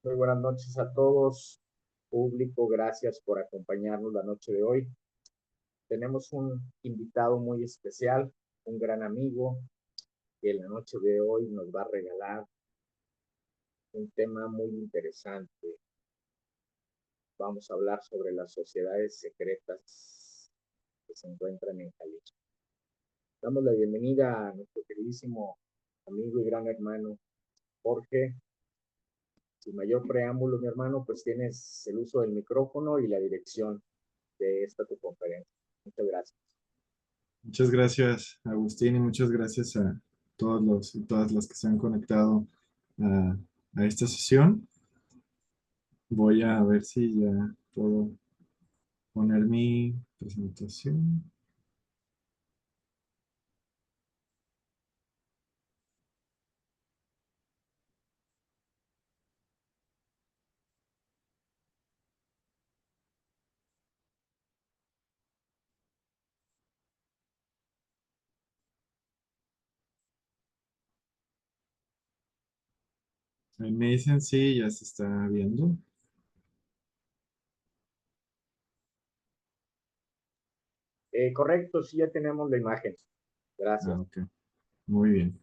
Muy buenas noches a todos, público. Gracias por acompañarnos la noche de hoy. Tenemos un invitado muy especial, un gran amigo, que la noche de hoy nos va a regalar un tema muy interesante. Vamos a hablar sobre las sociedades secretas que se encuentran en Jalisco. Damos la bienvenida a nuestro queridísimo amigo y gran hermano Jorge. Sin mayor preámbulo, mi hermano, pues tienes el uso del micrófono y la dirección de esta tu conferencia. Muchas gracias. Muchas gracias, Agustín, y muchas gracias a todos los y todas las que se han conectado a, a esta sesión. Voy a ver si ya puedo poner mi presentación. Ahí me dicen sí, ya se está viendo. Correcto, sí, ya tenemos la imagen. Ah, Gracias. ok, muy bien.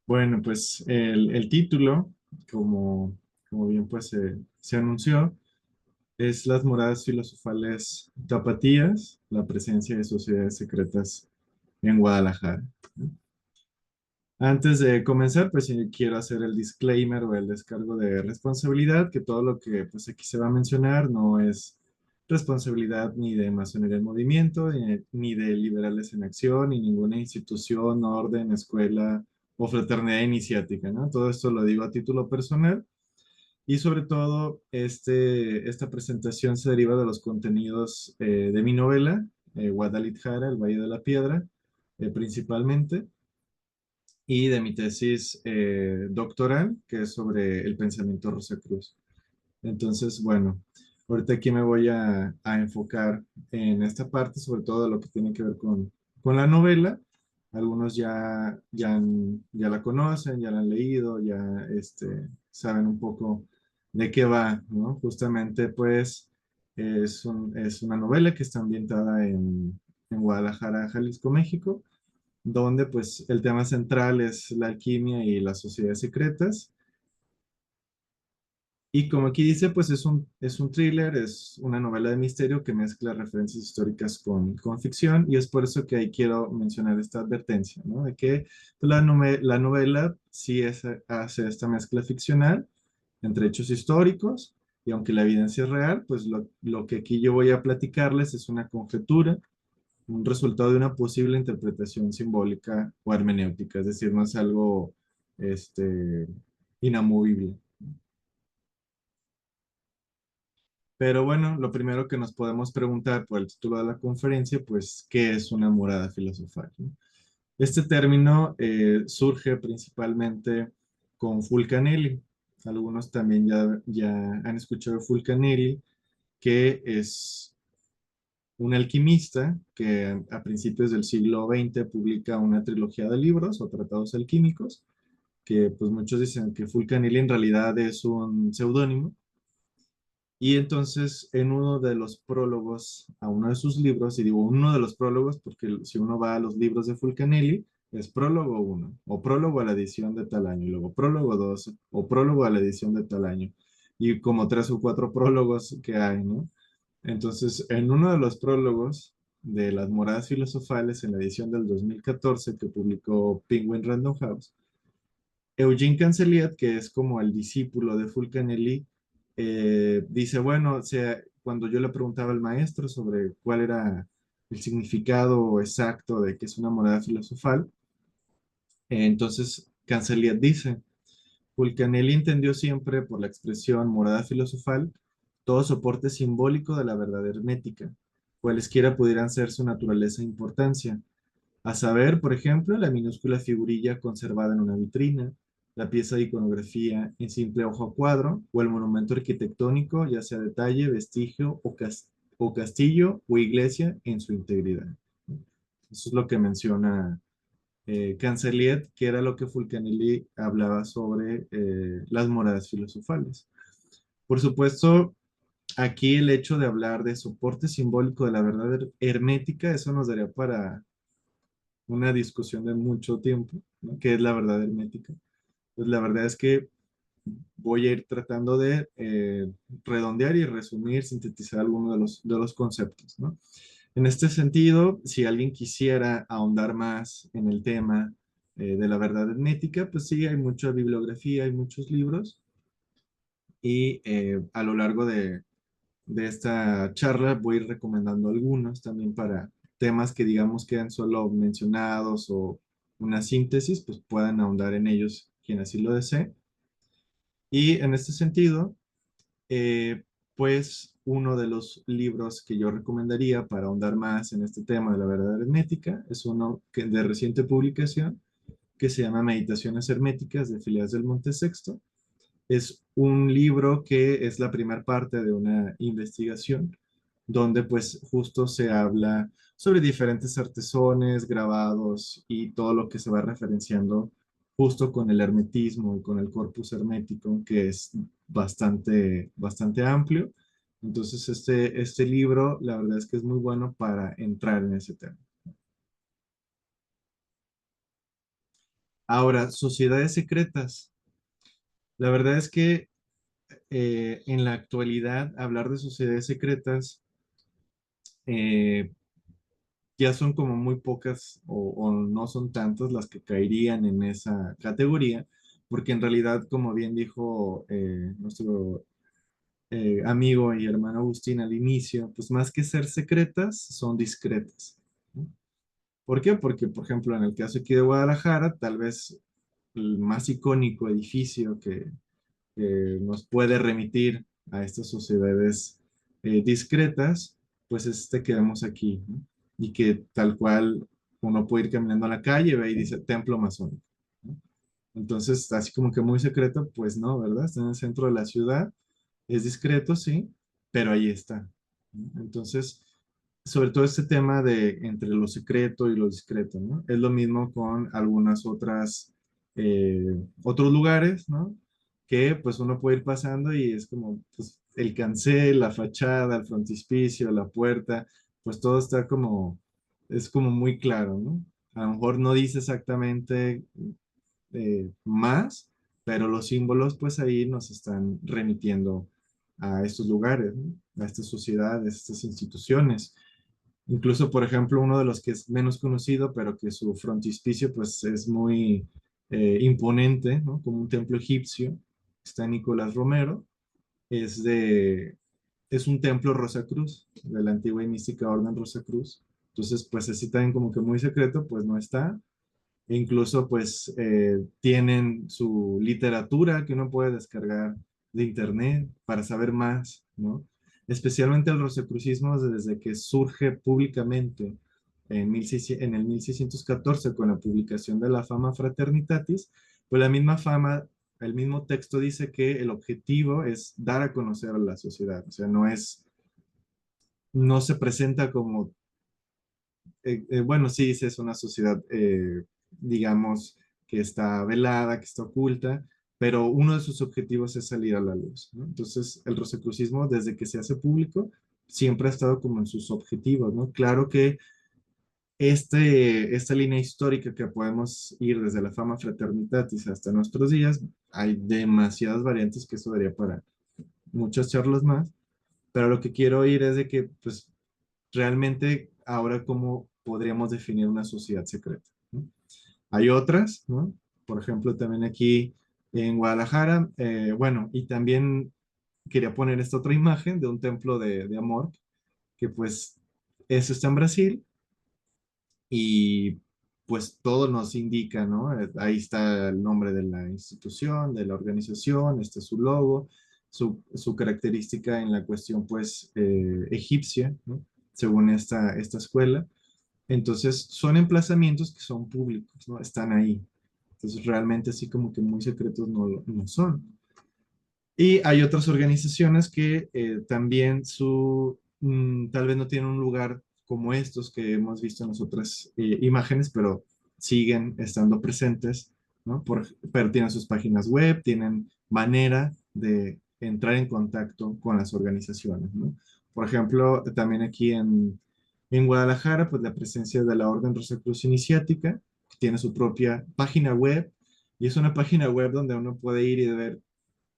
Bueno, pues el título, como bien pues se anunció, es Las moradas filosofales tapatías, la presencia de sociedades secretas en Guadalajara. Antes de comenzar, pues sí quiero hacer el disclaimer o el descargo de responsabilidad, que todo lo que pues aquí se va a mencionar no es responsabilidad ni de Masonería en Movimiento, ni de Liberales en Acción, ni ninguna institución, orden, escuela o fraternidad iniciática, ¿no? Todo esto lo digo a título personal y sobre todo esta presentación se deriva de los contenidos de mi novela, Guadalajara, El Valle de la Piedra, principalmente y de mi tesis doctoral, que es sobre el pensamiento Rosacruz. Entonces, bueno, ahorita aquí me voy a enfocar en esta parte, sobre todo lo que tiene que ver con la novela. Algunos ya la conocen, ya la han leído, ya saben un poco de qué va, ¿no? Justamente, pues, es una novela que está ambientada en Guadalajara, Jalisco, México, donde pues el tema central es la alquimia y las sociedades secretas. Y como aquí dice, pues es un thriller, es una novela de misterio que mezcla referencias históricas con ficción, y es por eso que ahí quiero mencionar esta advertencia, ¿no? De que la novela sí hace esta mezcla ficcional entre hechos históricos, y aunque la evidencia es real, pues lo que aquí yo voy a platicarles es una conjetura, un resultado de una posible interpretación simbólica o hermenéutica, es decir, no es algo este, inamovible. Pero bueno, lo primero que nos podemos preguntar por el título de la conferencia, pues, ¿qué es una morada filosofal? ¿No? Este término surge principalmente con Fulcanelli. Algunos también ya han escuchado de Fulcanelli, que es un alquimista que a principios del siglo XX publica una trilogía de libros o tratados alquímicos, que pues muchos dicen que Fulcanelli en realidad es un seudónimo. Y entonces en uno de los prólogos a uno de sus libros, y digo uno de los prólogos porque si uno va a los libros de Fulcanelli, es prólogo uno o prólogo a la edición de tal año, y luego prólogo 2 o prólogo a la edición de tal año, y como tres o cuatro prólogos que hay, ¿no? Entonces, en uno de los prólogos de Las Moradas Filosofales, en la edición del 2014 que publicó Penguin Random House, Eugene Canceliat, que es como el discípulo de Fulcanelli, dice, bueno, o sea, cuando yo le preguntaba al maestro sobre cuál era el significado exacto de qué es una morada filosofal, entonces Canceliat dice, Fulcanelli entendió siempre por la expresión morada filosofal todo soporte simbólico de la verdad hermética, cualesquiera pudieran ser su naturaleza e importancia, a saber, por ejemplo, la minúscula figurilla conservada en una vitrina, la pieza de iconografía en simple hojo a cuadro, o el monumento arquitectónico, ya sea detalle, vestigio o castillo o iglesia en su integridad. Eso es lo que menciona Cancelliet, que era lo que Fulcanelli hablaba sobre las moradas filosofales. Por supuesto, aquí el hecho de hablar de soporte simbólico de la verdad hermética, eso nos daría para una discusión de mucho tiempo, ¿no? ¿Qué es la verdad hermética? Pues la verdad es que voy a ir tratando de redondear y resumir, sintetizar algunos de los conceptos, ¿no? En este sentido, si alguien quisiera ahondar más en el tema de la verdad hermética, pues sí, hay mucha bibliografía, hay muchos libros y a lo largo de esta charla voy a ir recomendando algunos también para temas que digamos quedan solo mencionados o una síntesis, pues puedan ahondar en ellos quien así lo desee. Y en este sentido, eh, pues uno de los libros que yo recomendaría para ahondar más en este tema de la verdad hermética es uno que, de reciente publicación que se llama Meditaciones Herméticas de Filías del Monte Sexto. Es un libro que es la primera parte de una investigación donde pues justo se habla sobre diferentes artesones, grabados y todo lo que se va referenciando justo con el hermetismo y con el corpus hermético, que es bastante amplio. Entonces, este libro, la verdad es que es muy bueno para entrar en ese tema. Ahora, sociedades secretas. La verdad es que en la actualidad, hablar de sociedades secretas eh, ya son como muy pocas o no son tantas las que caerían en esa categoría, porque en realidad, como bien dijo nuestro amigo y hermano Agustín al inicio, pues más que ser secretas, son discretas, ¿no? ¿Por qué? Porque, por ejemplo, en el caso aquí de Guadalajara, tal vez el más icónico edificio que nos puede remitir a estas sociedades discretas, pues es este que vemos aquí, ¿no? Y que tal cual uno puede ir caminando a la calle, ve y dice templo masónico, ¿no? Entonces, así como que muy secreto, pues no, ¿verdad? Está en el centro de la ciudad, es discreto, sí, pero ahí está, ¿no? Entonces, sobre todo este tema de entre lo secreto y lo discreto, ¿no? Es lo mismo con algunas otras, otros lugares, ¿no? Que pues uno puede ir pasando y es como pues, el cancel, la fachada, el frontispicio, la puerta, pues todo está como, es como muy claro, ¿no? A lo mejor no dice exactamente más, pero los símbolos pues ahí nos están remitiendo a estos lugares, ¿no? A estas sociedades, a estas instituciones. Incluso, por ejemplo, uno de los que es menos conocido, pero que su frontispicio pues es muy imponente, ¿no? Como un templo egipcio, está Nicolás Romero, es de, es un templo Rosacruz, de la antigua y mística Orden Rosacruz. Entonces, pues así también como que muy secreto, pues no está. E incluso pues tienen su literatura que uno puede descargar de internet para saber más, ¿no? Especialmente el rosacrucismo desde que surge públicamente en, 1600 en el 1614 con la publicación de la Fama Fraternitatis, pues la misma fama, el mismo texto dice que el objetivo es dar a conocer a la sociedad, o sea, no es, no se presenta como bueno, sí, sí, es una sociedad, digamos, que está velada, que está oculta, pero uno de sus objetivos es salir a la luz, ¿no? Entonces, el rosacrucismo, desde que se hace público, siempre ha estado como en sus objetivos, ¿no? Claro que esta línea histórica que podemos ir desde la Fama Fraternitatis hasta nuestros días, hay demasiadas variantes que eso daría para muchas charlas más, pero lo que quiero oír es de que, pues, realmente ahora cómo podríamos definir una sociedad secreta, ¿no? Hay otras, ¿no? Por ejemplo, también aquí en Guadalajara, bueno, y también quería poner esta otra imagen de un templo de amor, que pues eso está en Brasil y pues todo nos indica, ¿no? Ahí está el nombre de la institución, de la organización, este es su logo, su característica en la cuestión, pues, egipcia, ¿no? Según esta escuela. Entonces, son emplazamientos que son públicos, ¿no? Están ahí. Entonces, realmente así como que muy secretos no son. Y hay otras organizaciones que también tal vez no tienen un lugar como estos que hemos visto en las otras imágenes, pero siguen estando presentes, ¿no? Pero tienen sus páginas web, tienen manera de entrar en contacto con las organizaciones, ¿no? Por ejemplo, también aquí en Guadalajara, pues la presencia de la Orden Rosacruz Iniciática, que tiene su propia página web, y es una página web donde uno puede ir y ver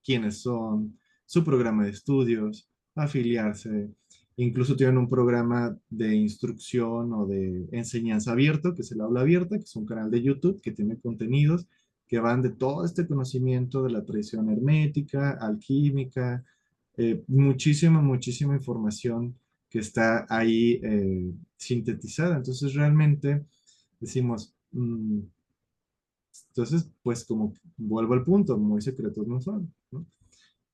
quiénes son, su programa de estudios, afiliarse. Incluso tienen un programa de instrucción o de enseñanza abierto, que es el aula abierta, que es un canal de YouTube que tiene contenidos que van de todo este conocimiento de la tradición hermética, alquímica, muchísima información que está ahí sintetizada. Entonces realmente decimos, entonces pues como vuelvo al punto, muy secretos no son, ¿no?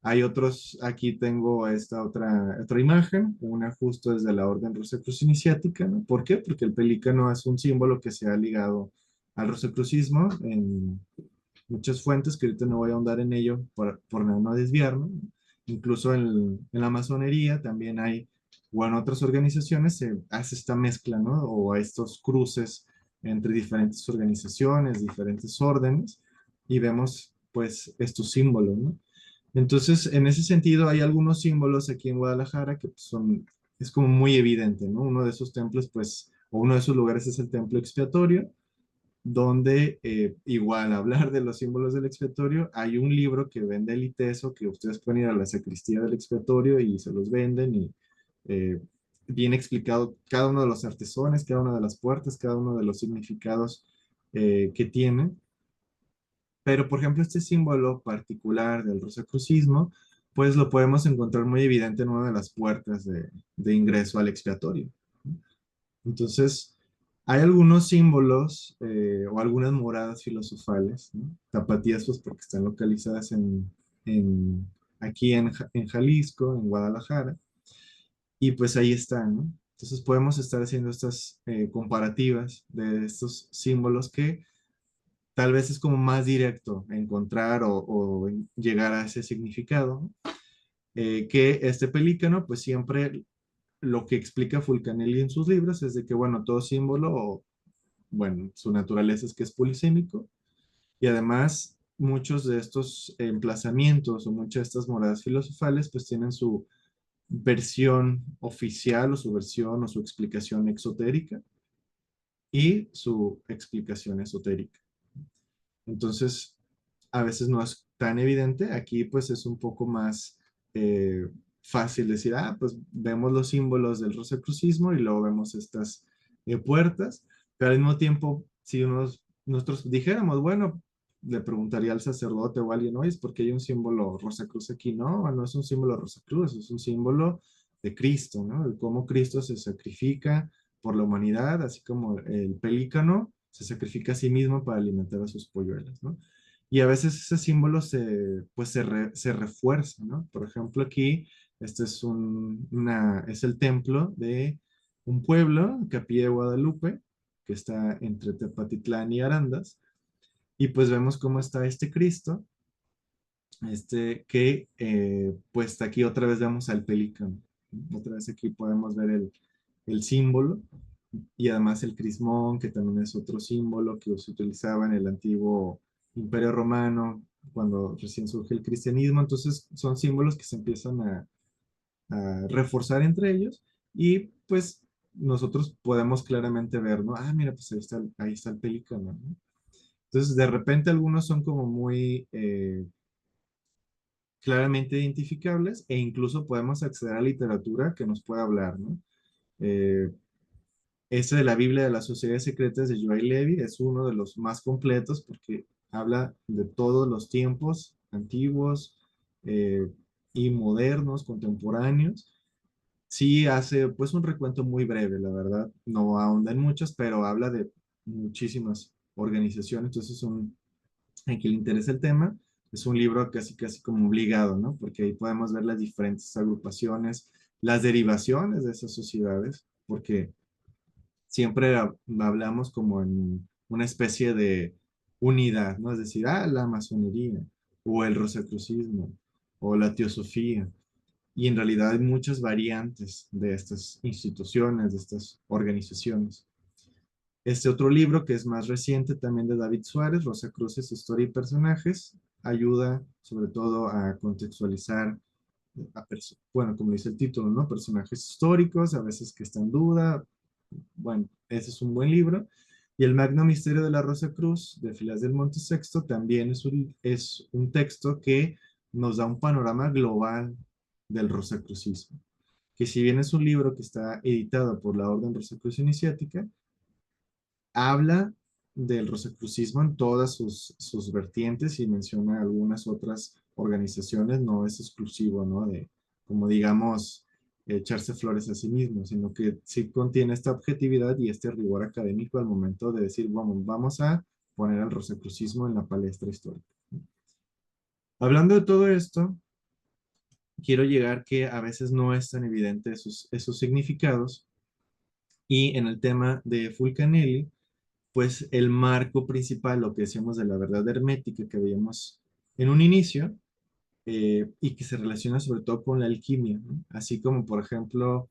Hay otros, aquí tengo esta otra imagen, una justo desde la Orden Rosacruz Iniciática, ¿no? ¿Por qué? Porque el pelícano es un símbolo que se ha ligado al rosacrucismo en muchas fuentes, que ahorita no voy a ahondar en ello por no desviarme. Incluso en la masonería también hay, o en otras organizaciones se hace esta mezcla, ¿no? O estos cruces entre diferentes organizaciones, diferentes órdenes, y vemos pues estos símbolos, ¿no? Entonces, en ese sentido, hay algunos símbolos aquí en Guadalajara que pues, es como muy evidente, ¿no? Uno de esos templos, pues, o uno de esos lugares es el templo expiatorio, donde igual hablar de los símbolos del expiatorio, hay un libro que vende el ITESO, que ustedes pueden ir a la sacristía del expiatorio y se los venden y eh, viene explicado cada uno de los artesones, cada una de las puertas, cada uno de los significados que tiene. Pero, por ejemplo, este símbolo particular del rosacrucismo, pues lo podemos encontrar muy evidente en una de las puertas de ingreso al expiatorio. Entonces, hay algunos símbolos o algunas moradas filosofales, ¿no? Tapatías, pues porque están localizadas aquí en Jalisco, en Guadalajara, y pues ahí están, ¿no? Entonces podemos estar haciendo estas comparativas de estos símbolos que tal vez es como más directo encontrar o llegar a ese significado, ¿no? Que este pelícano, pues siempre lo que explica Fulcanelli en sus libros es de que, bueno, todo símbolo, bueno, su naturaleza es que es polisémico y además muchos de estos emplazamientos o muchas de estas moradas filosofales pues tienen su versión oficial o su versión o su explicación exotérica y su explicación esotérica. Entonces, a veces no es tan evidente. Aquí pues es un poco más eh, fácil decir, ah, pues vemos los símbolos del rosacrucismo y luego vemos estas puertas, pero al mismo tiempo, si nosotros dijéramos, bueno, le preguntaría al sacerdote o a alguien, oye, ¿es porque hay un símbolo rosacruz aquí? No, no es un símbolo rosacruz, es un símbolo de Cristo, ¿no? De cómo Cristo se sacrifica por la humanidad, así como el pelícano se sacrifica a sí mismo para alimentar a sus polluelos, ¿no? Y a veces ese símbolo se refuerza, ¿no? Por ejemplo, aquí, este es el templo de un pueblo, Capilla de Guadalupe, que está entre Tepatitlán y Arandas, y pues vemos cómo está este Cristo, que pues aquí otra vez vemos al pelícano, ¿no? Otra vez aquí podemos ver el símbolo, y además el crismón, que también es otro símbolo que se utilizaba en el antiguo Imperio Romano, cuando recién surge el cristianismo. Entonces son símbolos que se empiezan a reforzar entre ellos y pues nosotros podemos claramente ver, ¿no? Ah, mira, pues ahí está el pelícano, ¿no? Entonces de repente algunos son como muy claramente identificables e incluso podemos acceder a literatura que nos pueda hablar, ¿no? Eh, Este de la Biblia de las Sociedades Secretas de Joy Levy es uno de los más completos porque habla de todos los tiempos antiguos eh, y modernos, contemporáneos. Sí hace pues un recuento muy breve, la verdad, no ahonda en muchas, pero habla de muchísimas organizaciones, entonces a quien le interesa el tema, es un libro casi como obligado, ¿no? Porque ahí podemos ver las diferentes agrupaciones, las derivaciones de esas sociedades, porque siempre hablamos como en una especie de unidad, ¿no? Es decir, ah, la masonería, o el rosacrucismo, o la teosofía. Y en realidad hay muchas variantes de estas instituciones, de estas organizaciones. Este otro libro, que es más reciente, también de David Suárez, Rosacruces, Historia y Personajes, ayuda sobre todo a contextualizar, bueno, como dice el título, ¿no? Personajes históricos, a veces que están en duda. Bueno, ese es un buen libro. Y el Magno Misterio de la Rosa Cruz, de Filas del Monte Sexto, también es un texto que nos da un panorama global del rosacrucismo, que si bien es un libro que está editado por la Orden Rosacruz Iniciática, habla del rosacrucismo en todas sus vertientes y menciona algunas otras organizaciones, no es exclusivo, ¿no? De, como digamos, echarse flores a sí mismo, sino que sí contiene esta objetividad y este rigor académico al momento de decir, vamos a poner al rosacrucismo en la palestra histórica. Hablando de todo esto, quiero llegar que a veces no es tan evidente esos significados y en el tema de Fulcanelli, pues el marco principal, lo que decíamos de la verdad hermética que veíamos en un inicio, y que se relaciona sobre todo con la alquimia, ¿no? Así como, por ejemplo,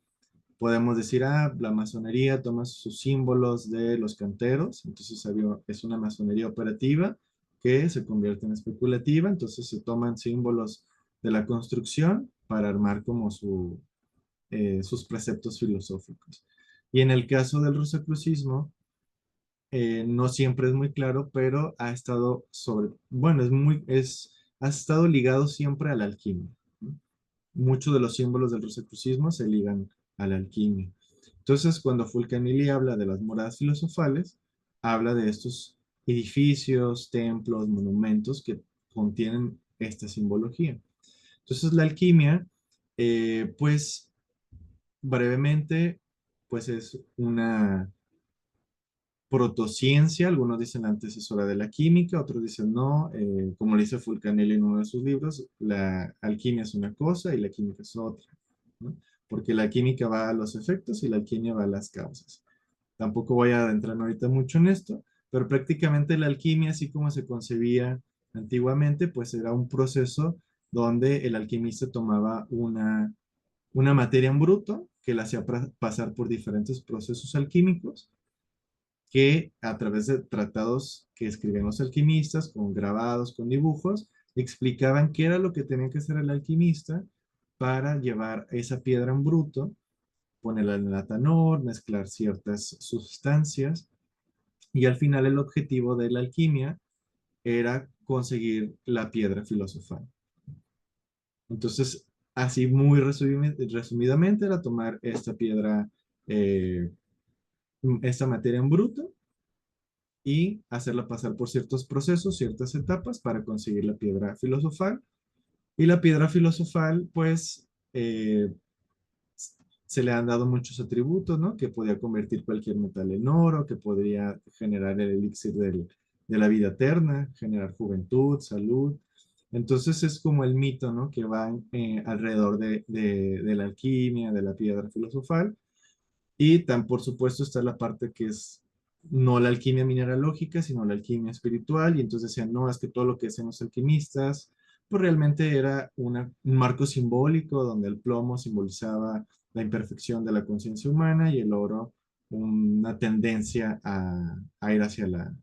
podemos decir, la masonería toma sus símbolos de los canteros, entonces es una masonería operativa que se convierte en especulativa, entonces se toman símbolos de la construcción para armar como sus preceptos filosóficos. Y en el caso del rosacrucismo, no siempre es muy claro, pero ha estado bueno, ha estado ligado siempre a la alquimia, ¿no? Muchos de los símbolos del rosacrucismo se ligan a la alquimia. Entonces, cuando Fulcanelli habla de las moradas filosofales, habla de estos edificios, templos, monumentos que contienen esta simbología. Entonces, la alquimia, pues, brevemente, pues es una protociencia, algunos dicen la antecesora de la química, otros dicen no, como le dice Fulcanelli en uno de sus libros, la alquimia es una cosa y la química es otra, ¿no? Porque la química va a los efectos y la alquimia va a las causas. Tampoco voy a adentrarme ahorita mucho en esto, pero prácticamente la alquimia, así como se concebía antiguamente, pues era un proceso donde el alquimista tomaba una materia en bruto que la hacía pasar por diferentes procesos alquímicos que a través de tratados que escribían los alquimistas, con grabados, con dibujos, explicaban qué era lo que tenía que hacer el alquimista para llevar esa piedra en bruto, ponerla en el atanor, mezclar ciertas sustancias, y al final el objetivo de la alquimia era conseguir la piedra filosofal. Entonces, así muy resumidamente, era tomar esta piedra, eh, esta materia en bruto, y hacerla pasar por ciertos procesos, ciertas etapas para conseguir la piedra filosofal. Y la piedra filosofal, pues, se le han dado muchos atributos, ¿no? Que podía convertir cualquier metal en oro, que podría generar el elixir de la vida eterna, generar juventud, salud. Entonces es como el mito, ¿no? Que va alrededor de la alquimia, de la piedra filosofal. Y tan por supuesto está la parte que es no la alquimia mineralógica, sino la alquimia espiritual. Y entonces decían, no, es que todo lo que hacen los alquimistas, pues realmente era un marco simbólico donde el plomo simbolizaba la imperfección de la conciencia humana y el oro una tendencia a ir hacia la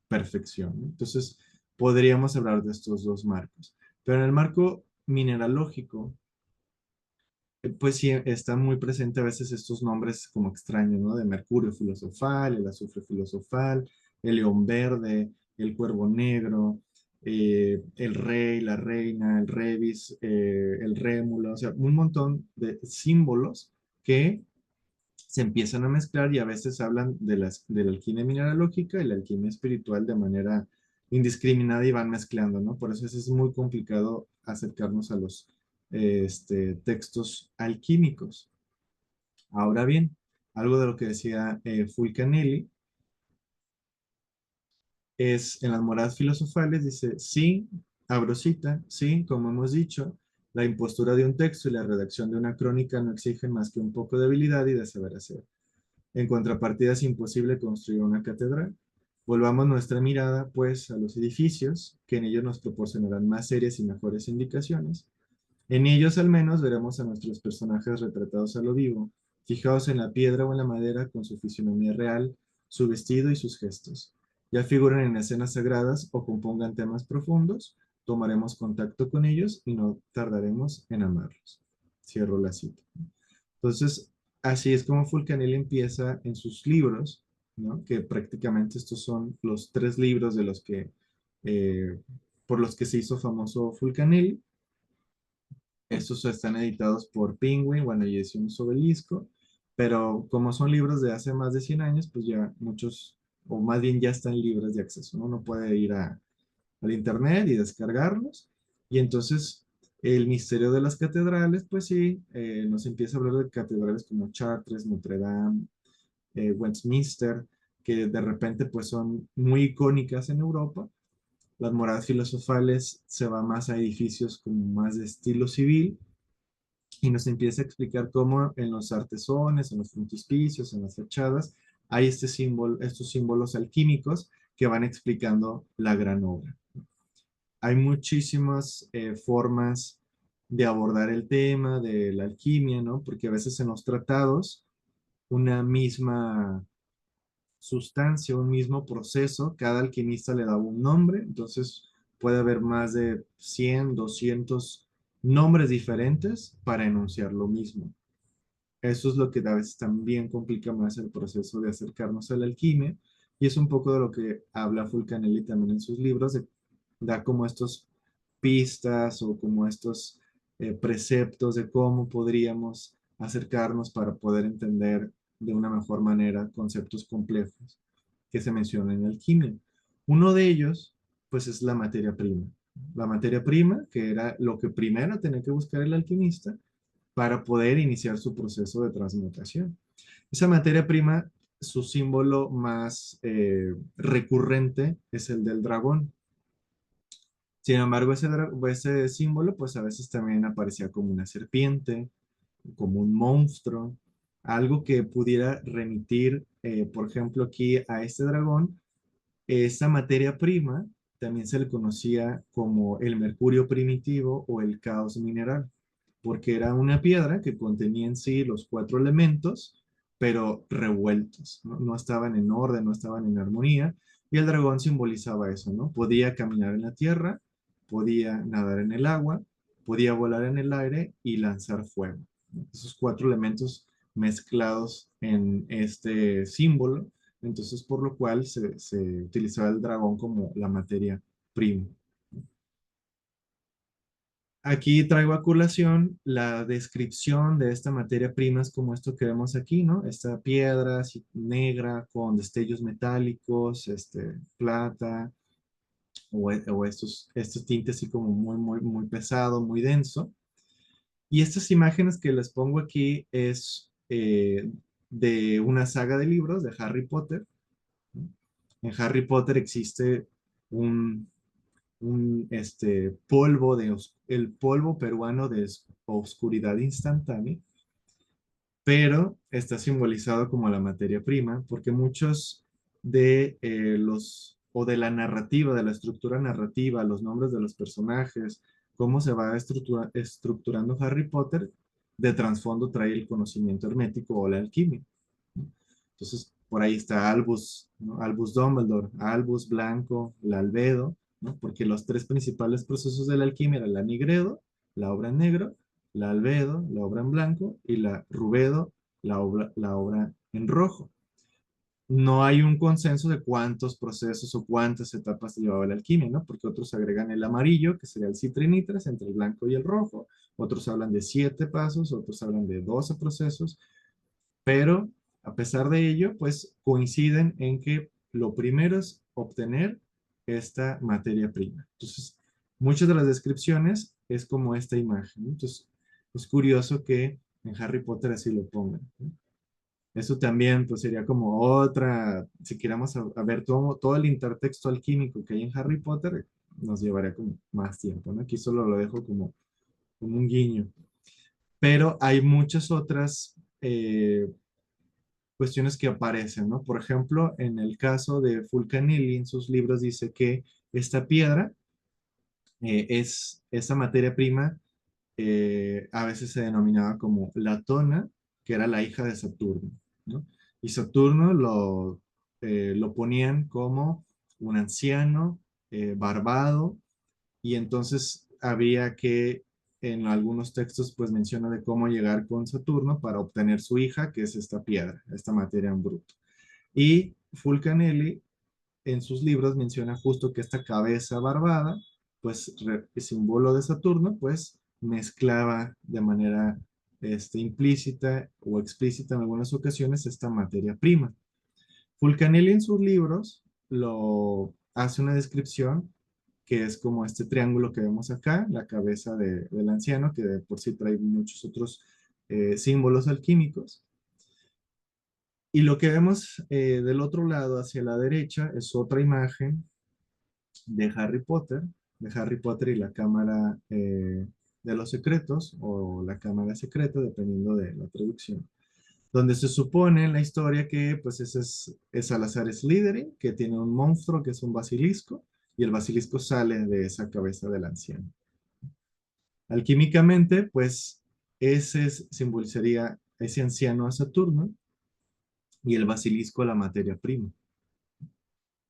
perfección, ¿no? Entonces podríamos hablar de estos dos marcos. Pero en el marco mineralógico, pues sí, están muy presentes a veces estos nombres como extraños, ¿no? De mercurio filosofal, el azufre filosofal, el león verde, el cuervo negro, el rey, la reina, el rebis, el rémulo, o sea, un montón de símbolos que se empiezan a mezclar y a veces hablan de la alquimia mineralógica y la alquimia espiritual de manera indiscriminada y van mezclando, ¿no? Por eso es muy complicado acercarnos a los textos alquímicos. Ahora bien, algo de lo que decía Fulcanelli es en las moradas filosofales, dice, sí, abro cita, sí, como hemos dicho, la impostura de un texto y la redacción de una crónica no exigen más que un poco de habilidad y de saber hacer. En contrapartida, es imposible construir una catedral. Volvamos nuestra mirada, pues, a los edificios, que en ellos nos proporcionarán más serias y mejores indicaciones. En ellos, al menos, veremos a nuestros personajes retratados a lo vivo, fijados en la piedra o en la madera con su fisionomía real, su vestido y sus gestos. Ya figuren en escenas sagradas o compongan temas profundos, tomaremos contacto con ellos y no tardaremos en amarlos. Cierro la cita. Entonces, así es como Fulcanelli empieza en sus libros, ¿no? Que prácticamente estos son los tres libros de los que, eh, por los que se hizo famoso Fulcanelli. Estos están editados por Penguin, bueno, y Ediciones Obelisco, pero como son libros de hace más de 100 años, pues ya muchos, o más bien ya están libres de acceso, ¿no? Uno puede ir al internet y descargarlos, y entonces el misterio de las catedrales, pues sí, nos empieza a hablar de catedrales como Chartres, Notre Dame, Westminster, que de repente pues son muy icónicas en Europa. Las moradas filosofales se va más a edificios como más de estilo civil, y nos empieza a explicar cómo en los artesones, en los frontispicios, en las fachadas, hay este símbolo, estos símbolos alquímicos que van explicando la gran obra. Hay muchísimas formas de abordar el tema de la alquimia, ¿no? Porque a veces en los tratados, una misma sustancia, un mismo proceso, cada alquimista le daba un nombre, entonces puede haber más de 100, 200 nombres diferentes para enunciar lo mismo. Eso es lo que a veces también complica más el proceso de acercarnos a la alquimia, y es un poco de lo que habla Fulcanelli también en sus libros, de dar como estos pistas o como estos preceptos de cómo podríamos acercarnos para poder entender de una mejor manera conceptos complejos que se mencionan en alquimia. Uno de ellos, pues, es la materia prima. La materia prima, que era lo que primero tenía que buscar el alquimista para poder iniciar su proceso de transmutación. Esa materia prima, su símbolo más recurrente es el del dragón. Sin embargo, ese símbolo, pues a veces también aparecía como una serpiente, como un monstruo, algo que pudiera remitir, por ejemplo, aquí a este dragón. Esta materia prima también se le conocía como el mercurio primitivo o el caos mineral, porque era una piedra que contenía en sí los cuatro elementos, pero revueltos, ¿no? No estaban en orden, no estaban en armonía, y el dragón simbolizaba eso, ¿no? Podía caminar en la tierra, podía nadar en el agua, podía volar en el aire y lanzar fuego, ¿no? Esos cuatro elementos mezclados en este símbolo, entonces por lo cual se utilizaba el dragón como la materia prima. Aquí traigo a colación la descripción de esta materia prima, es como esto que vemos aquí, ¿no? Esta piedra así negra con destellos metálicos, plata, o estos tintes así como muy, muy, muy pesado, muy denso. Y estas imágenes que les pongo aquí es de una saga de libros de Harry Potter. En Harry Potter existe un, polvo el polvo peruano de oscuridad instantánea, pero está simbolizado como la materia prima, porque muchos de o de la narrativa, de la estructura narrativa, los nombres de los personajes, cómo se va estructurando Harry Potter, de trasfondo trae el conocimiento hermético o la alquimia. Entonces, por ahí está Albus, ¿no? Albus Dumbledore, Albus Blanco, la Albedo, ¿no? Porque los tres principales procesos de la alquimia eran la Nigredo, la obra en negro, la Albedo, la obra en blanco, y la Rubedo, la obra en rojo. No hay un consenso de cuántos procesos o cuántas etapas llevaba la alquimia, ¿no? Porque otros agregan el amarillo, que sería el citrinitras, entre el blanco y el rojo. Otros hablan de 7 pasos, otros hablan de 12 procesos, pero a pesar de ello, pues coinciden en que lo primero es obtener esta materia prima. Entonces, muchas de las descripciones es como esta imagen, ¿no? Entonces, es curioso que en Harry Potter así lo pongan, ¿no? Eso también pues sería como otra, si queramos a ver todo el intertexto alquímico que hay en Harry Potter, nos llevaría como más tiempo, ¿no? Aquí solo lo dejo como un guiño. Pero hay muchas otras cuestiones que aparecen, ¿no? Por ejemplo, en el caso de Fulcanelli, en sus libros dice que esta piedra esa materia prima, a veces se denominaba como Latona, que era la hija de Saturno, ¿no? Y Saturno lo ponían como un anciano, barbado, y entonces había que, en algunos textos, pues menciona de cómo llegar con Saturno para obtener su hija, que es esta piedra, esta materia en bruto. Y Fulcanelli en sus libros menciona justo que esta cabeza barbada, pues símbolo de Saturno, pues mezclaba de manera implícita o explícita en algunas ocasiones esta materia prima. Fulcanelli en sus libros lo hace una descripción que es como este triángulo que vemos acá, la cabeza del anciano, que de por sí trae muchos otros símbolos alquímicos. Y lo que vemos del otro lado, hacia la derecha, es otra imagen de Harry Potter y la Cámara de los Secretos, o la Cámara Secreta, dependiendo de la traducción, donde se supone en la historia que pues ese es Salazar Slytherin, que tiene un monstruo que es un basilisco, y el basilisco sale de esa cabeza del anciano. Alquímicamente, pues simbolizaría ese anciano a Saturno y el basilisco a la materia prima.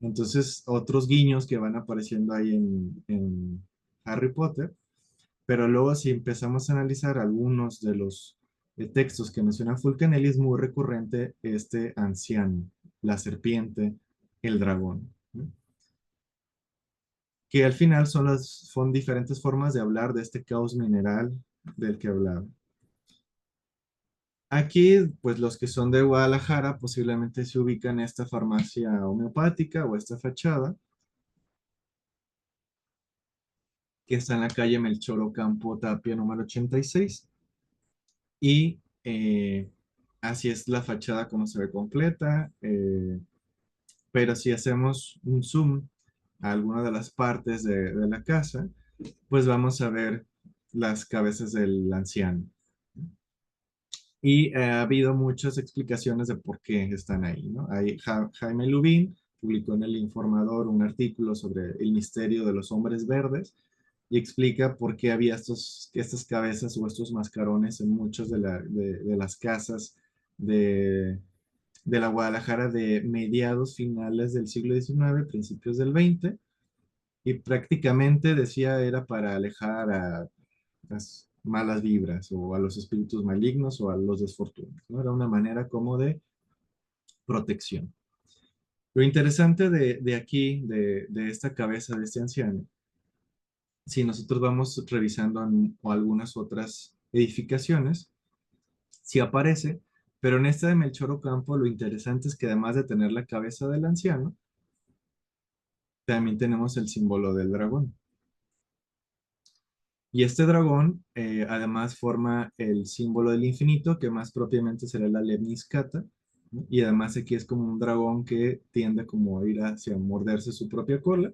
Entonces, otros guiños que van apareciendo ahí en Harry Potter, pero luego si empezamos a analizar algunos de los textos que menciona Fulcanelli, es muy recurrente este anciano, la serpiente, el dragón, ¿no? Que al final son diferentes formas de hablar de este caos mineral del que hablaba. Aquí, pues los que son de Guadalajara posiblemente se ubican en esta farmacia homeopática o esta fachada, que está en la calle Melchor Ocampo Tapia número 86. Y así es la fachada como se ve completa. Pero si hacemos un zoom a alguna de las partes de la casa, pues vamos a ver las cabezas del anciano. Y ha habido muchas explicaciones de por qué están ahí, ¿no? Jaime Lubin publicó en El Informador un artículo sobre el misterio de los hombres verdes y explica por qué había estas cabezas o estos mascarones en muchas de las casas de, de la Guadalajara de mediados finales del siglo XIX, principios del XX, y prácticamente decía era para alejar a las malas vibras o a los espíritus malignos o a los desfortunados, ¿no? Era una manera como de protección. Lo interesante de aquí, de esta cabeza de este anciano, si nosotros vamos revisando algunas otras edificaciones, sí aparece, pero en esta de Melchor Ocampo lo interesante es que además de tener la cabeza del anciano, también tenemos el símbolo del dragón. Y este dragón además forma el símbolo del infinito, que más propiamente será la lemniscata, ¿no? Y además aquí es como un dragón que tiende como a ir hacia morderse su propia cola,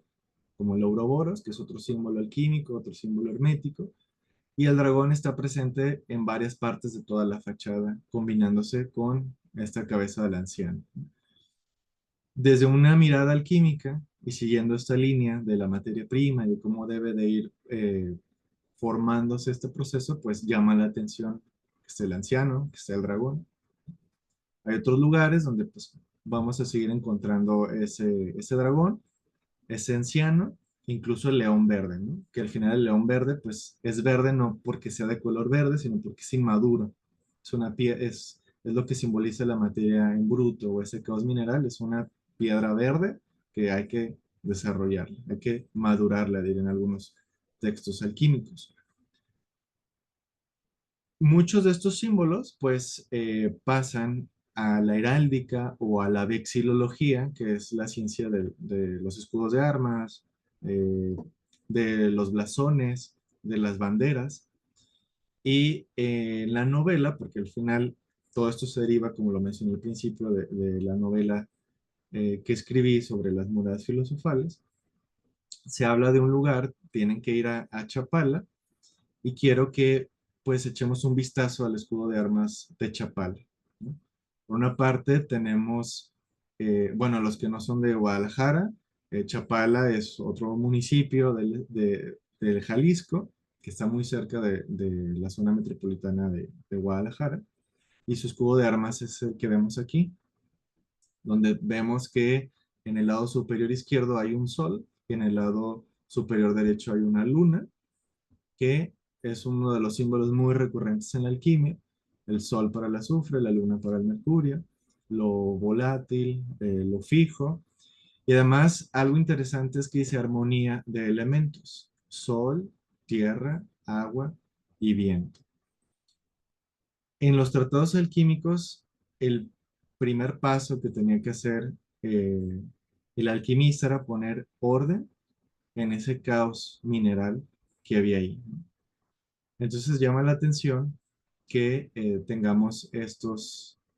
como el Ouroboros, que es otro símbolo alquímico, otro símbolo hermético. Y el dragón está presente en varias partes de toda la fachada, combinándose con esta cabeza del anciano. Desde una mirada alquímica y siguiendo esta línea de la materia prima y de cómo debe de ir formándose este proceso, pues llama la atención que esté el anciano, que esté el dragón. Hay otros lugares donde pues vamos a seguir encontrando ese dragón, ese anciano, incluso el león verde, ¿no? Que al final el león verde pues es verde no porque sea de color verde, sino porque es inmaduro. Es lo que simboliza la materia en bruto o ese caos mineral, es una piedra verde que hay que desarrollarla, hay que madurarla, dirían algunos textos alquímicos. Muchos de estos símbolos pues pasan a la heráldica o a la vexilología, que es la ciencia de los escudos de armas, eh, de los blasones, de las banderas. Y la novela, porque al final todo esto se deriva, como lo mencioné al principio, de la novela que escribí sobre las moradas filosofales, se habla de un lugar, tienen que ir a Chapala, y quiero que pues echemos un vistazo al escudo de armas de Chapala, ¿no? Por una parte tenemos, bueno, los que no son de Guadalajara, Chapala es otro municipio del Jalisco, que está muy cerca de la zona metropolitana de Guadalajara, y su escudo de armas es el que vemos aquí. donde vemos que en el lado superior izquierdo hay un sol y en el lado superior derecho hay una luna, que es uno de los símbolos muy recurrentes en la alquimia, el sol para el azufre, la luna para el mercurio, lo volátil, lo fijo, y además algo interesante es que dice armonía de elementos, sol, tierra, agua y viento. En los tratados alquímicos, el primer paso que tenía que hacer eh, el alquimista era poner orden en ese caos mineral que había ahí. Entonces llama la atención que tengamos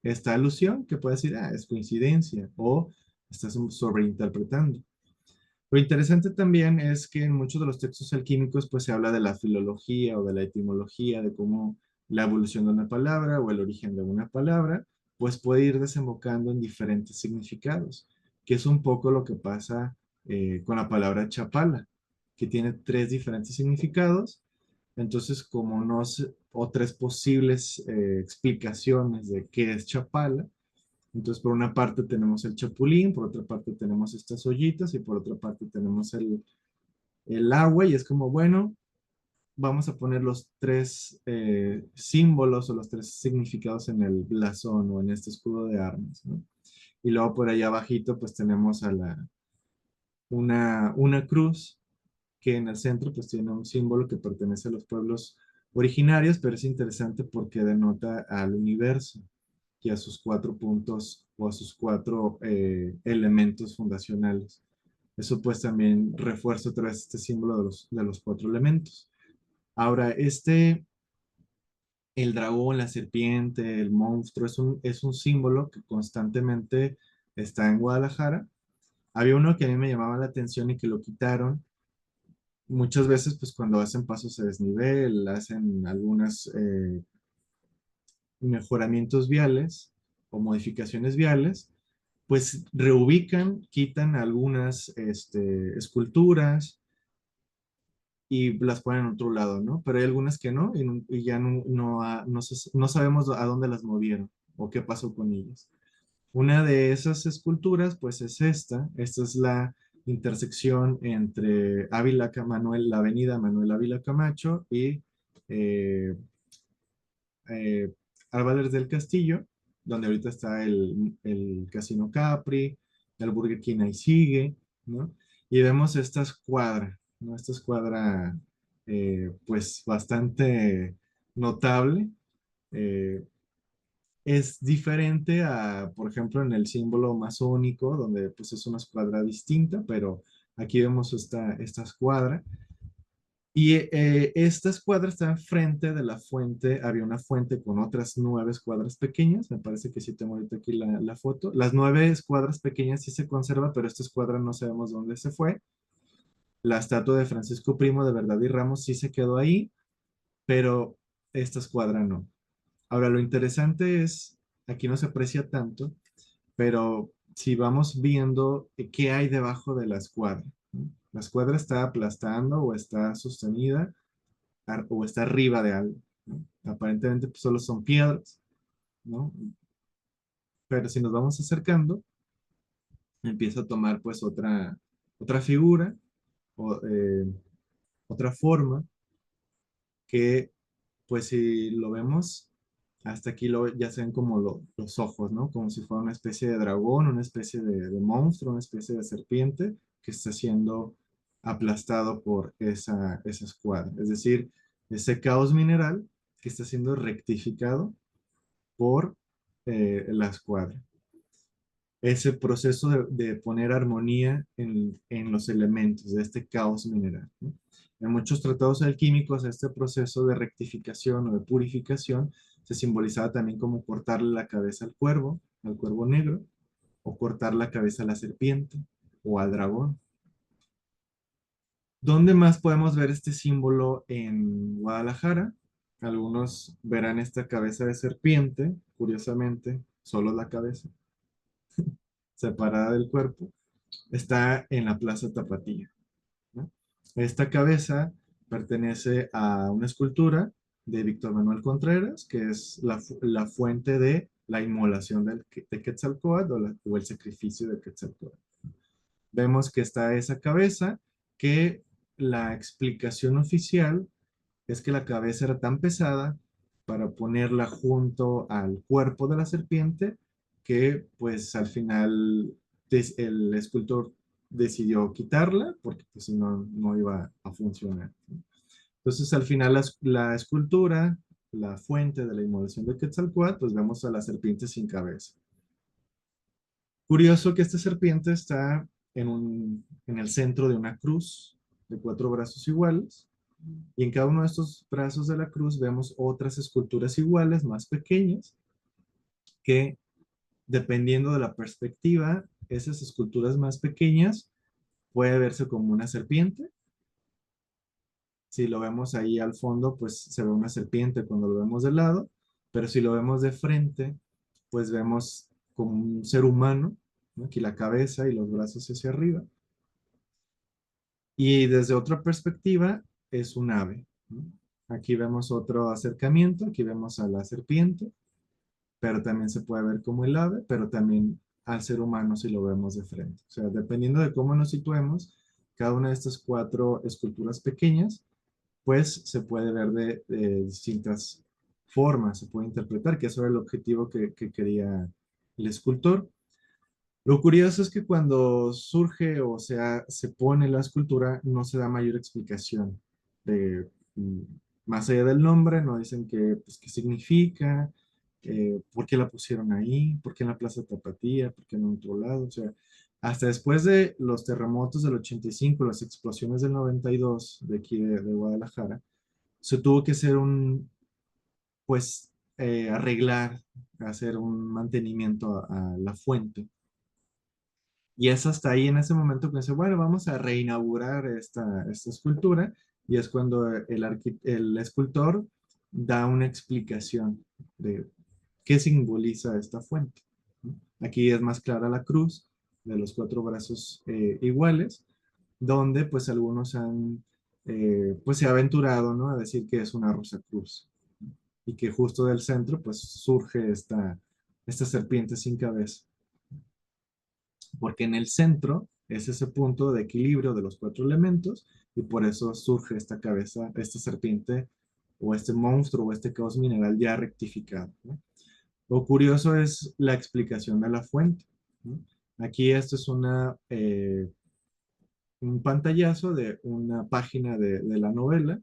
esta alusión que puede decir, es coincidencia o estás sobreinterpretando. Lo interesante también es que en muchos de los textos alquímicos pues se habla de la filología o de la etimología, de cómo la evolución de una palabra o el origen de una palabra pues puede ir desembocando en diferentes significados, que es un poco lo que pasa con la palabra chapala, que tiene tres diferentes significados. Entonces, como no se- o tres posibles explicaciones de qué es chapala, entonces, por una parte tenemos el chapulín, por otra parte tenemos estas ollitas y por otra parte tenemos el agua y es como, bueno, vamos a poner los tres símbolos o los tres significados en el blasón o en este escudo de armas, ¿no? Y luego por allá abajito pues tenemos una cruz que en el centro pues tiene un símbolo que pertenece a los pueblos originarios, pero es interesante porque denota al universo y a sus cuatro puntos o a sus cuatro elementos fundacionales. Eso pues también refuerza otra vez este símbolo de los cuatro elementos. Ahora, el dragón, la serpiente, el monstruo, es un símbolo que constantemente está en Guadalajara. Había uno que a mí me llamaba la atención y que lo quitaron. Muchas veces, pues cuando hacen pasos a desnivel, hacen algunas mejoramientos viales o modificaciones viales, pues reubican, quitan algunas esculturas y las ponen en otro lado, ¿no? Pero hay algunas que no y ya no sabemos a dónde las movieron o qué pasó con ellas. Una de esas esculturas, pues es esta. Esta es la intersección entre la avenida Manuel Ávila Camacho y eh, eh, Álvarez del Castillo, donde ahorita está el Casino Capri, el Burger King ahí sigue, ¿no? Y vemos esta escuadra, ¿no? Esta escuadra, pues bastante notable. Eh, es diferente a, por ejemplo, en el símbolo masónico, donde pues es una escuadra distinta, pero aquí vemos esta escuadra. Y esta escuadra está enfrente de la fuente. Había una fuente con otras 9 escuadras pequeñas. Me parece que sí tengo ahorita aquí la foto. Las 9 escuadras pequeñas sí se conserva, pero esta escuadra no sabemos dónde se fue. La estatua de Francisco Primo de Verdad y Ramos sí se quedó ahí, pero esta escuadra no. Ahora, lo interesante es, aquí no se aprecia tanto, pero si vamos viendo qué hay debajo de la escuadra, ¿no? La escuadra está aplastando o está sostenida o está arriba de algo, ¿no? Aparentemente pues, solo son piedras, ¿no? Pero si nos vamos acercando, empieza a tomar pues otra figura o otra forma que pues si lo vemos, hasta aquí ya se ven como los ojos, ¿no? Como si fuera una especie de dragón, una especie de monstruo, una especie de serpiente que está siendo aplastado por esa escuadra. Es decir, ese caos mineral que está siendo rectificado por la escuadra. Ese proceso de poner armonía en los elementos de este caos mineral, ¿no? En muchos tratados alquímicos, este proceso de rectificación o de purificación se simbolizaba también como cortarle la cabeza al cuervo negro, o cortar la cabeza a la serpiente o al dragón. ¿Dónde más podemos ver este símbolo en Guadalajara? Algunos verán esta cabeza de serpiente, curiosamente, solo la cabeza, separada del cuerpo, está en la Plaza Tapatía, ¿no? Esta cabeza pertenece a una escultura de Víctor Manuel Contreras, que es la fuente de la inmolación de Quetzalcóatl o el sacrificio de Quetzalcóatl. Vemos que está esa cabeza, que la explicación oficial es que la cabeza era tan pesada para ponerla junto al cuerpo de la serpiente que pues al final el escultor decidió quitarla porque pues si no, no iba a funcionar. Entonces al final la escultura, la fuente de la inmolación de Quetzalcóatl, pues vemos a la serpiente sin cabeza. Curioso que esta serpiente está en el centro de una cruz de 4 brazos iguales, y en cada uno de estos brazos de la cruz vemos otras esculturas iguales, más pequeñas, que dependiendo de la perspectiva, esas esculturas más pequeñas puede verse como una serpiente. Si lo vemos ahí al fondo, pues se ve una serpiente cuando lo vemos de lado, pero si lo vemos de frente, pues vemos como un ser humano, ¿no? Aquí la cabeza y los brazos hacia arriba. Y desde otra perspectiva es un ave, ¿no? Aquí vemos otro acercamiento, aquí vemos a la serpiente, pero también se puede ver como el ave, pero también al ser humano si lo vemos de frente. O sea, dependiendo de cómo nos situemos, cada una de estas 4 esculturas pequeñas, pues se puede ver de distintas formas, se puede interpretar, que eso era el objetivo que quería el escultor. Lo curioso es que cuando surge o sea, se pone la escultura, no se da mayor explicación de, más allá del nombre, no dicen pues, qué significa, por qué la pusieron ahí, por qué en la Plaza Tapatía, por qué en otro lado. O sea, hasta después de los terremotos del 85, las explosiones del 92 de aquí de Guadalajara, se tuvo que hacer pues, arreglar, hacer un mantenimiento a la fuente. Y es hasta ahí en ese momento que dice, bueno, vamos a reinaugurar esta escultura. Y es cuando el escultor da una explicación de qué simboliza esta fuente. Aquí es más clara la cruz de los 4 brazos iguales, donde pues algunos pues se ha aventurado, ¿no? A decir que es una rosa cruz y que justo del centro pues surge esta serpiente sin cabeza, porque en el centro es ese punto de equilibrio de los 4 elementos y por eso surge esta cabeza, esta serpiente o este monstruo o este caos mineral ya rectificado, ¿no? Lo curioso es la explicación de la fuente, ¿no? Aquí esto es un pantallazo de una página de la novela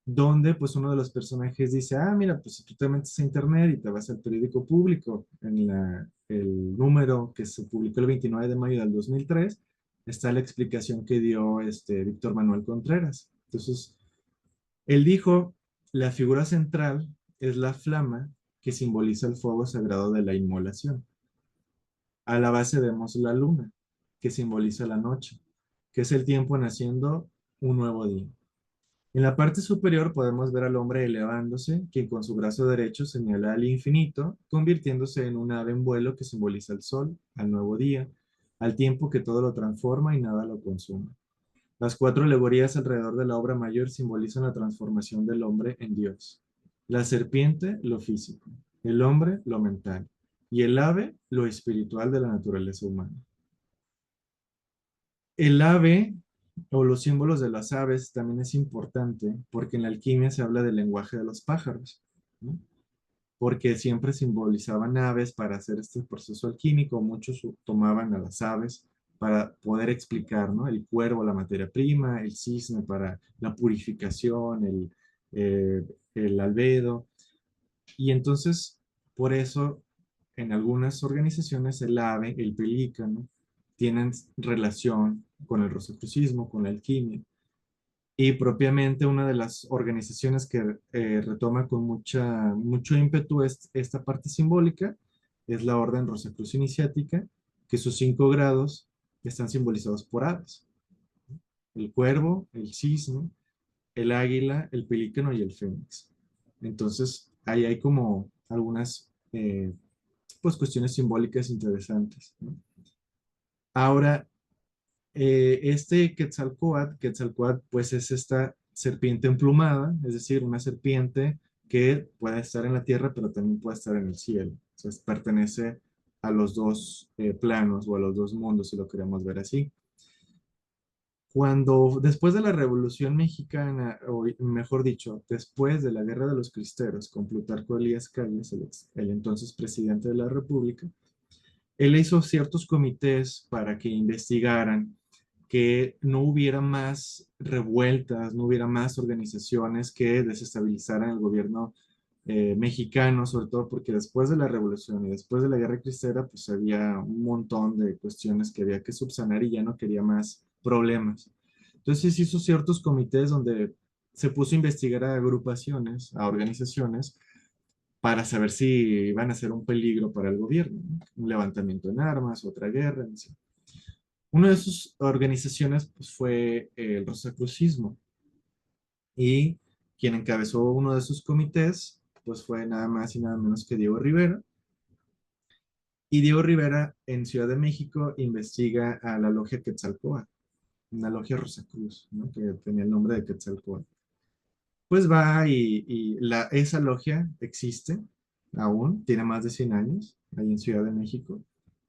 donde pues uno de los personajes dice, mira, pues si tú te metes a internet y te vas al periódico público, en el número que se publicó el 29 de mayo del 2003, está la explicación que dio Víctor Manuel Contreras. Entonces, él dijo, la figura central es la flama que simboliza el fuego sagrado de la inmolación. A la base vemos la luna, que simboliza la noche, que es el tiempo naciendo un nuevo día. En la parte superior podemos ver al hombre elevándose, quien con su brazo derecho señala al infinito, convirtiéndose en un ave en vuelo que simboliza el sol, al nuevo día, al tiempo que todo lo transforma y nada lo consume. Las 4 alegorías alrededor de la obra mayor simbolizan la transformación del hombre en Dios. La serpiente, lo físico, el hombre, lo mental, y el ave, lo espiritual de la naturaleza humana. El ave o los símbolos de las aves también es importante porque en la alquimia se habla del lenguaje de los pájaros, ¿no? Porque siempre simbolizaban aves para hacer este proceso alquímico. Muchos tomaban a las aves para poder explicar, ¿no? El cuervo, la materia prima, el cisne para la purificación, el albedo. Y entonces, por eso, en algunas organizaciones, el ave, el pelícano, tienen relación con el rosacrucismo, con la alquimia. Y propiamente una de las organizaciones que retoma con mucho ímpetu esta parte simbólica es la Orden Rosacruz Iniciática, que sus 5 grados están simbolizados por aves. El cuervo, el cisne, el águila, el pelícano y el fénix. Entonces, ahí hay como algunas pues, cuestiones simbólicas interesantes, ¿no? Ahora, Quetzalcóatl, pues es esta serpiente emplumada, es decir, una serpiente que puede estar en la tierra, pero también puede estar en el cielo. Entonces, pertenece a los dos planos o a los dos mundos, si lo queremos ver así. Cuando, después de la Revolución Mexicana, o mejor dicho, después de la Guerra de los Cristeros, con Plutarco Elías Calles, el entonces presidente de la República, él hizo ciertos comités para que investigaran que no hubiera más revueltas, no hubiera más organizaciones que desestabilizaran el gobierno mexicano, sobre todo porque después de la revolución y después de la guerra cristera, pues había un montón de cuestiones que había que subsanar y ya no quería más problemas. Entonces hizo ciertos comités donde se puso a investigar a agrupaciones, a organizaciones, para saber si iban a ser un peligro para el gobierno, ¿no? Un levantamiento en armas, otra guerra, no sé. Una de sus organizaciones pues, fue el Rosacrucismo y quien encabezó uno de sus comités pues fue nada más y nada menos que Diego Rivera. Y Diego Rivera en Ciudad de México investiga a la logia Quetzalcóatl, una logia Rosacruz, ¿no? Que tenía el nombre de Quetzalcóatl. Pues va esa logia existe aún, tiene más de 100 años, ahí en Ciudad de México.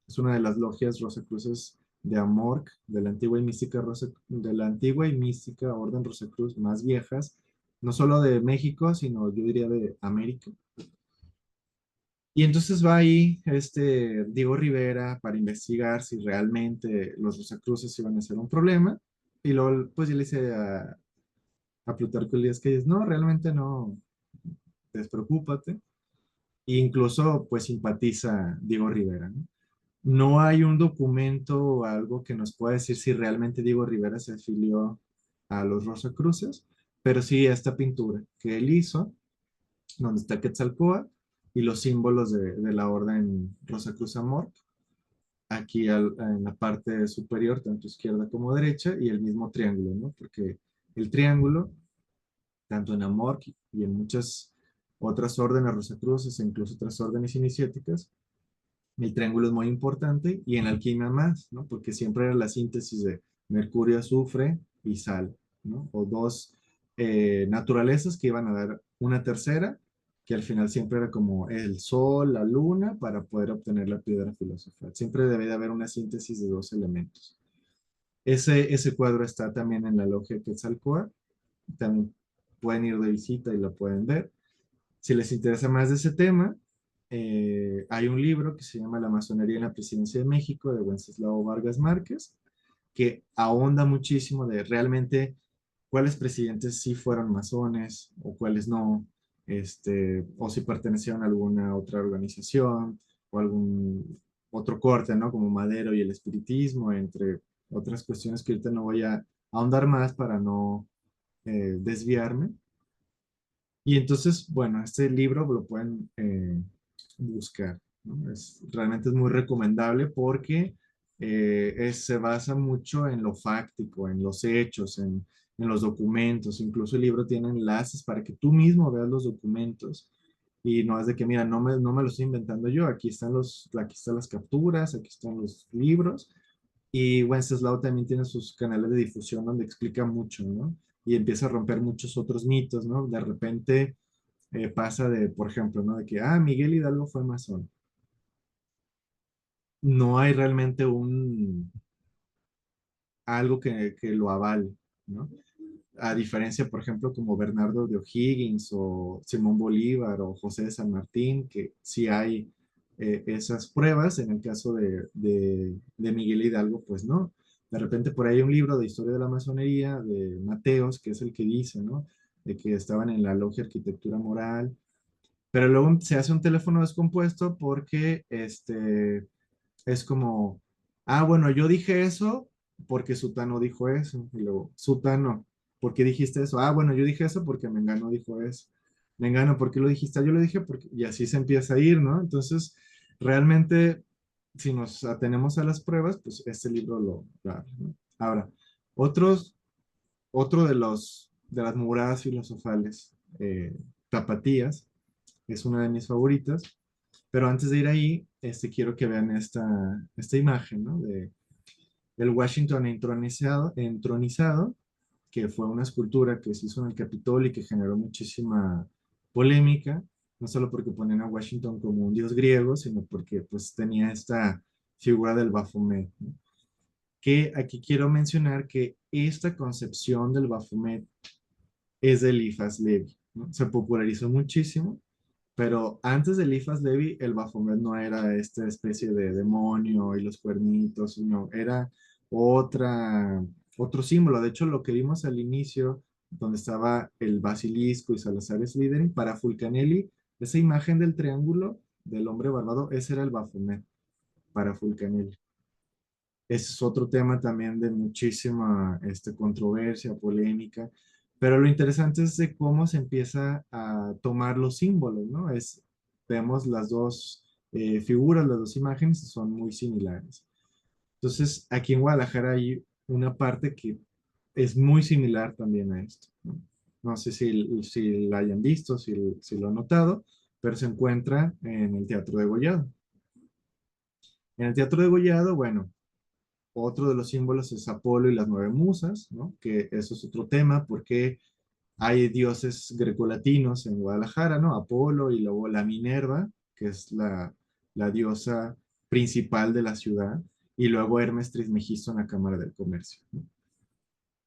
Es una de las logias Rosacruces de Amorc, de la antigua y mística, de la antigua y mística Orden Rosacruz más viejas, no solo de México, sino yo diría de América. Y entonces va ahí Diego Rivera para investigar si realmente los Rosacruces iban a ser un problema. Y luego, pues, yo le dice a Plutarco Elías Calles, no, realmente no, despreocúpate. E incluso, pues, simpatiza Diego Rivera, ¿no? No hay un documento o algo que nos pueda decir si realmente Diego Rivera se afilió a los Rosacruces, pero sí esta pintura que él hizo, donde está Quetzalcóatl y los símbolos de la orden Rosacruz Amor, aquí en la parte superior, tanto izquierda como derecha, y el mismo triángulo, ¿no? Porque el triángulo, tanto en Amor y en muchas otras órdenes Rosacruces e incluso otras órdenes iniciáticas, el triángulo es muy importante y en alquimia más, ¿no? Porque siempre era la síntesis de mercurio, azufre y sal, ¿no? O dos naturalezas que iban a dar una tercera, que al final siempre era como el sol, la luna, para poder obtener la piedra filosofal. Siempre debe de haber una síntesis de dos elementos. Ese cuadro está también en la logia Quetzalcóatl. También pueden ir de visita y lo pueden ver. Si les interesa más de ese tema, hay un libro que se llama La masonería en la presidencia de México de Wenceslao Vargas Márquez, que ahonda muchísimo de realmente cuáles presidentes sí fueron masones o cuáles no, o si pertenecían a alguna otra organización o algún otro corte, ¿no? Como Madero y el espiritismo, entre otras cuestiones que ahorita no voy a ahondar más para no desviarme. Y entonces, bueno, este libro lo pueden buscar, ¿no? Realmente es muy recomendable porque se basa mucho en lo fáctico, en los hechos, en los documentos. Incluso el libro tiene enlaces para que tú mismo veas los documentos y no es de que, mira, no me lo estoy inventando yo, aquí están las capturas, aquí están los libros. Y Wenceslao también tiene sus canales de difusión donde explica mucho, ¿no? Y empieza a romper muchos otros mitos, ¿no? De repente pasa de, por ejemplo, ¿no? De que, Miguel Hidalgo fue masón. No hay realmente algo que lo avale, ¿no? A diferencia, por ejemplo, como Bernardo de O'Higgins o Simón Bolívar o José de San Martín, que sí hay esas pruebas. En el caso de Miguel Hidalgo, pues no. De repente por ahí hay un libro de historia de la masonería de Mateos, que es el que dice, ¿no? De que estaban en la logia Arquitectura Moral, pero luego se hace un teléfono descompuesto porque es como, bueno, yo dije eso porque Sutano dijo eso. Y luego, Sutano, ¿por qué dijiste eso? Bueno, yo dije eso porque Mengano dijo eso. Mengano, ¿por qué lo dijiste? Yo lo dije porque... Y así se empieza a ir, ¿no? Entonces, realmente, si nos atenemos a las pruebas, pues este libro lo habla, ¿no? Ahora, otro de las muradas filosofales tapatías, es una de mis favoritas, pero antes de ir ahí, quiero que vean esta imagen, ¿no? Del Washington entronizado, que fue una escultura que se hizo en el Capitolio y que generó muchísima polémica, no solo porque ponían a Washington como un dios griego, sino porque pues tenía esta figura del Baphomet, ¿no? Que aquí quiero mencionar que esta concepción del Baphomet es de Eliphas Levi, ¿no? Se popularizó muchísimo, pero antes de Eliphas Levi, el Baphomet no era esta especie de demonio y los cuernitos, no, era otra, otro símbolo. De hecho, lo que vimos al inicio, donde estaba el basilisco y Salazar Slytherin, para Fulcanelli, esa imagen del triángulo del hombre barbado, ese era el Baphomet para Fulcanelli. Ese es otro tema también de muchísima controversia, polémica, pero lo interesante es de cómo se empieza a tomar los símbolos, ¿no? Vemos las dos figuras, las dos imágenes son muy similares. Entonces, aquí en Guadalajara hay una parte que es muy similar también a esto, ¿no? No sé si la hayan visto, si lo han notado, pero se encuentra en el Teatro de Gollado. En el Teatro de Gollado, bueno, otro de los símbolos es Apolo y las nueve musas, ¿no? Que eso es otro tema porque hay dioses grecolatinos en Guadalajara, ¿no? Apolo y luego la Minerva, que es la diosa principal de la ciudad, y luego Hermes Trismegisto en la Cámara del Comercio, ¿no?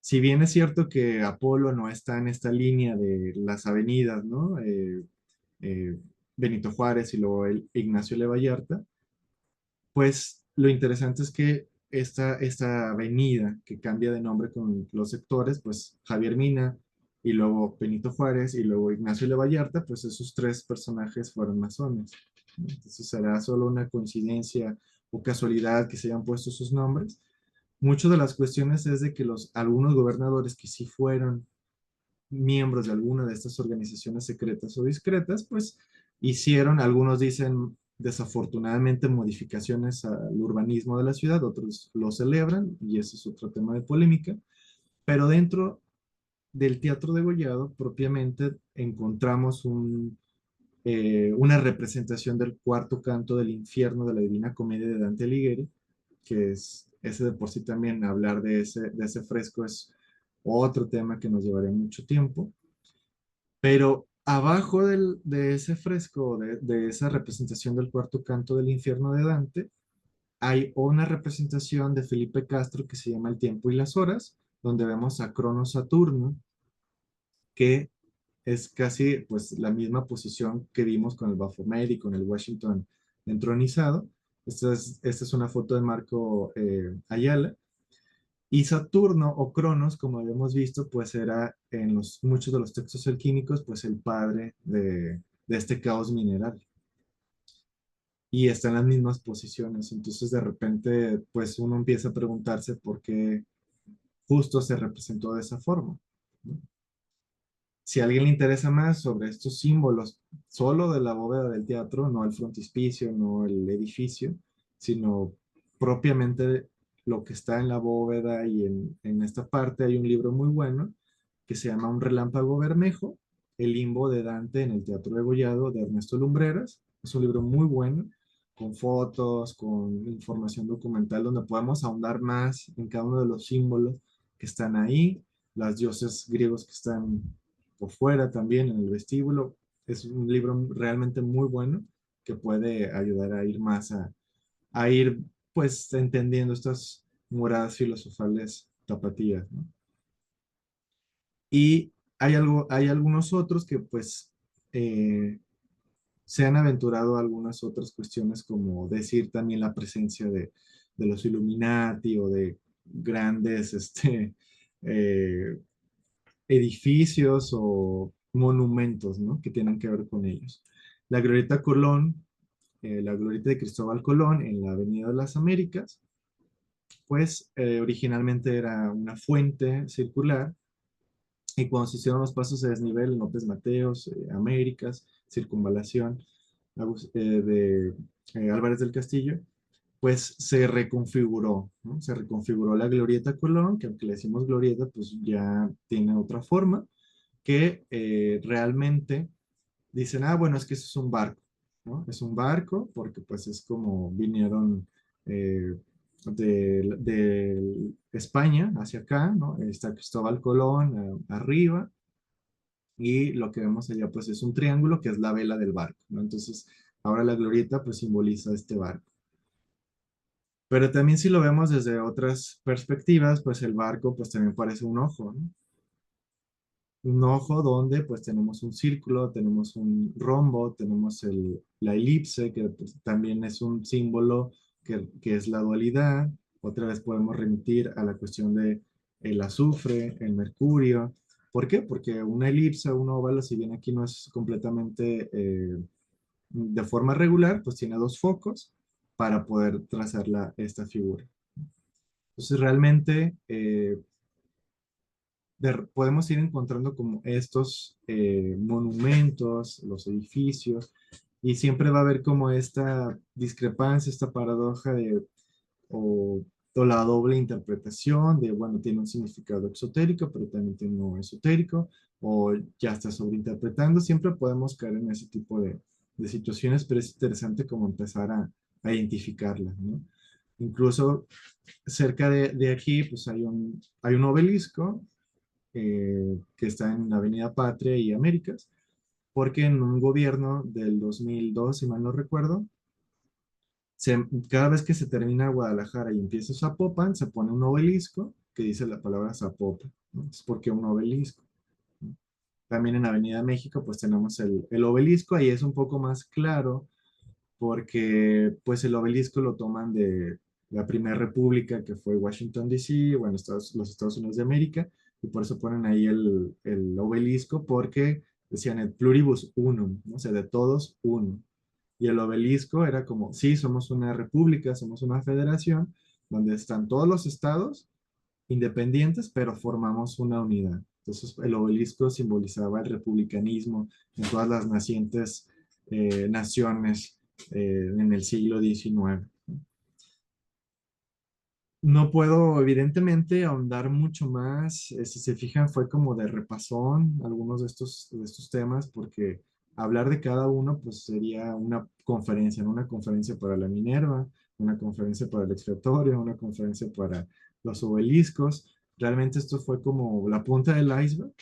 Si bien es cierto que Apolo no está en esta línea de las avenidas, ¿no? Eh, Benito Juárez y luego el Ignacio de Vallarta, pues lo interesante es que esta avenida que cambia de nombre con los sectores, pues Javier Mina y luego Benito Juárez y luego Ignacio de Vallarta, pues esos tres personajes fueron masones, ¿no? Entonces será solo una coincidencia o casualidad que se hayan puesto sus nombres. Muchas de las cuestiones es de que algunos gobernadores que sí fueron miembros de alguna de estas organizaciones secretas o discretas, pues hicieron, algunos dicen desafortunadamente, modificaciones al urbanismo de la ciudad, otros lo celebran y ese es otro tema de polémica, pero dentro del Teatro de Gollado propiamente encontramos una representación del cuarto canto del infierno de la Divina Comedia de Dante Alighieri, que es ese de por sí también hablar de ese fresco es otro tema que nos llevaría mucho tiempo. Pero abajo de ese fresco, de esa representación del cuarto canto del infierno de Dante, hay una representación de Felipe Castro que se llama El tiempo y las horas, donde vemos a Cronos Saturno, que es casi pues la misma posición que vimos con el Baphomet y con el Washington entronizado. Esta es una foto de Marco Ayala. Y Saturno o Cronos, como habíamos visto, pues era en muchos de los textos alquímicos, pues el padre de este caos mineral. Y está en las mismas posiciones. Entonces, de repente, pues uno empieza a preguntarse por qué justo se representó de esa forma, ¿no? Si a alguien le interesa más sobre estos símbolos, solo de la bóveda del teatro, no el frontispicio, no el edificio, sino propiamente lo que está en la bóveda y en esta parte hay un libro muy bueno que se llama Un relámpago bermejo, El limbo de Dante en el Teatro de Gollado de Ernesto Lumbreras. Es un libro muy bueno, con fotos, con información documental, donde podemos ahondar más en cada uno de los símbolos que están ahí, las dioses griegos que están por fuera también en el vestíbulo. Es un libro realmente muy bueno que puede ayudar a ir más a ir pues entendiendo estas moradas filosofales tapatías, ¿no? Y hay algunos otros que pues eh, se han aventurado a algunas otras cuestiones como decir también la presencia de los Illuminati o de grandes eh, edificios o monumentos, ¿no? Que tienen que ver con ellos. La Glorieta Colón, la Glorieta de Cristóbal Colón en la Avenida de las Américas, pues originalmente era una fuente circular y cuando se hicieron los pasos de desnivel en López Mateos, Américas, Circunvalación de Álvarez del Castillo, pues se reconfiguró, ¿no? Se reconfiguró la Glorieta Colón, que aunque le decimos Glorieta, pues ya tiene otra forma, que realmente dicen, ah, bueno, es que eso es un barco, ¿no? Es un barco porque pues es como vinieron de España hacia acá, ¿no? Está Cristóbal Colón arriba y lo que vemos allá pues es un triángulo que es la vela del barco, ¿no? Entonces, ahora la glorieta pues simboliza este barco. Pero también si lo vemos desde otras perspectivas, pues el barco pues también parece un ojo, ¿no? Un ojo donde pues tenemos un círculo, tenemos un rombo, tenemos la elipse, que pues, también es un símbolo que es la dualidad. Otra vez podemos remitir a la cuestión de el azufre, el mercurio. ¿Por qué? Porque una elipse, un óvalo, si bien aquí no es completamente de forma regular, pues tiene dos focos para poder trazar esta figura. Entonces realmente podemos ir encontrando como estos monumentos, los edificios, y siempre va a haber como esta discrepancia, esta paradoja de, o la doble interpretación de, bueno, tiene un significado exotérico, pero también tiene uno esotérico, o ya está sobreinterpretando. Siempre podemos caer en ese tipo de situaciones, pero es interesante como empezar a identificarlas, ¿no? Incluso cerca de aquí, pues hay un obelisco que está en la Avenida Patria y Américas, porque en un gobierno del 2002, si mal no recuerdo, cada vez que se termina Guadalajara y empieza Zapopan, se pone un obelisco que dice la palabra Zapopan, ¿no? Es porque un obelisco, ¿no? También en Avenida México, pues tenemos el obelisco, ahí es un poco más claro porque pues el obelisco lo toman de la primera república que fue Washington, D.C., bueno, los Estados Unidos de América, y por eso ponen ahí el obelisco, porque decían el pluribus unum, ¿no? O sea, de todos uno. Y el obelisco era como, sí, somos una república, somos una federación, donde están todos los estados independientes, pero formamos una unidad. Entonces, el obelisco simbolizaba el republicanismo en todas las nacientes naciones en el siglo XIX. No puedo, evidentemente, ahondar mucho más. Si se fijan, fue como de repasón algunos de estos temas, porque hablar de cada uno, pues sería una conferencia, ¿no? Una conferencia para la Minerva, una conferencia para el expiatorio, una conferencia para los obeliscos. Realmente esto fue como la punta del iceberg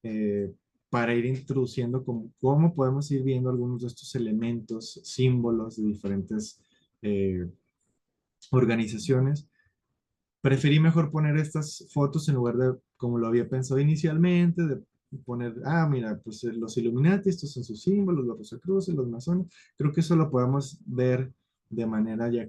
eh, para ir introduciendo cómo podemos ir viendo algunos de estos elementos, símbolos de diferentes eh, organizaciones. Preferí mejor poner estas fotos en lugar de como lo había pensado inicialmente, de poner, mira, pues los Illuminati, estos son sus símbolos, los Rosacruces, los masones. Creo que eso lo podemos ver de manera ya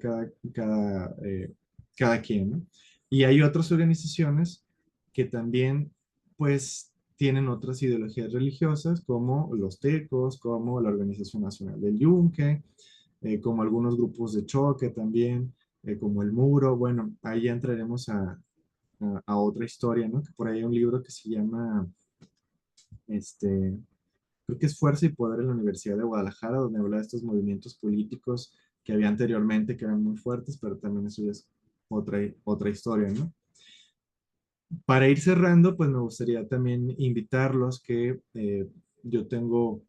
cada quien, ¿no? Y hay otras organizaciones que también, pues, tienen otras ideologías religiosas, como los tecos, como la Organización Nacional del Yunque, como algunos grupos de choque también, como el muro. Bueno, ahí ya entraremos a otra historia, ¿no? Que por ahí hay un libro que se llama, este, creo que es Fuerza y Poder en la Universidad de Guadalajara, donde habla de estos movimientos políticos que había anteriormente, que eran muy fuertes, pero también eso ya es otra historia, ¿no? Para ir cerrando, pues me gustaría también invitarlos que yo tengo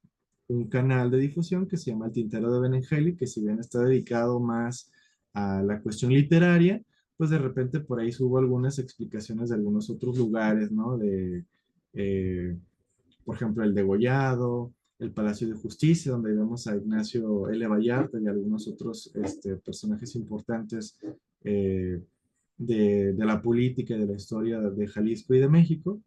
un canal de difusión que se llama El Tintero de Benengeli, que si bien está dedicado más a la cuestión literaria, pues de repente por ahí subo algunas explicaciones de algunos otros lugares, ¿no? Eh, por ejemplo, el Degollado, el Palacio de Justicia, donde vemos a Ignacio L. Vallarta y algunos otros personajes importantes eh, de la política y de la historia de Jalisco y de México.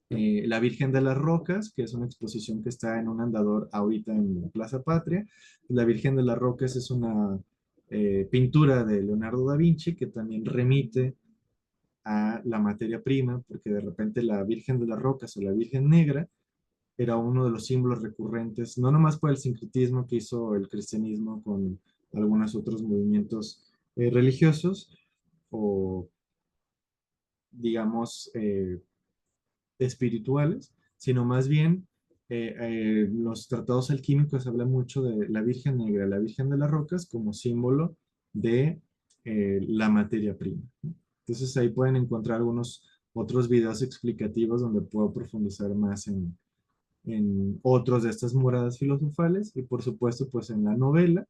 La Virgen de las Rocas, que es una exposición que está en un andador ahorita en Plaza Patria. La Virgen de las Rocas es una pintura de Leonardo da Vinci que también remite a la materia prima, porque de repente la Virgen de las Rocas o la Virgen Negra era uno de los símbolos recurrentes, no nomás por el sincretismo que hizo el cristianismo con algunos otros movimientos religiosos, o digamos, espirituales, sino más bien los tratados alquímicos hablan mucho de la Virgen Negra, la Virgen de las Rocas, como símbolo de la materia prima, ¿no? Entonces ahí pueden encontrar algunos otros videos explicativos donde puedo profundizar más en otros de estas moradas filosofales y por supuesto pues en la novela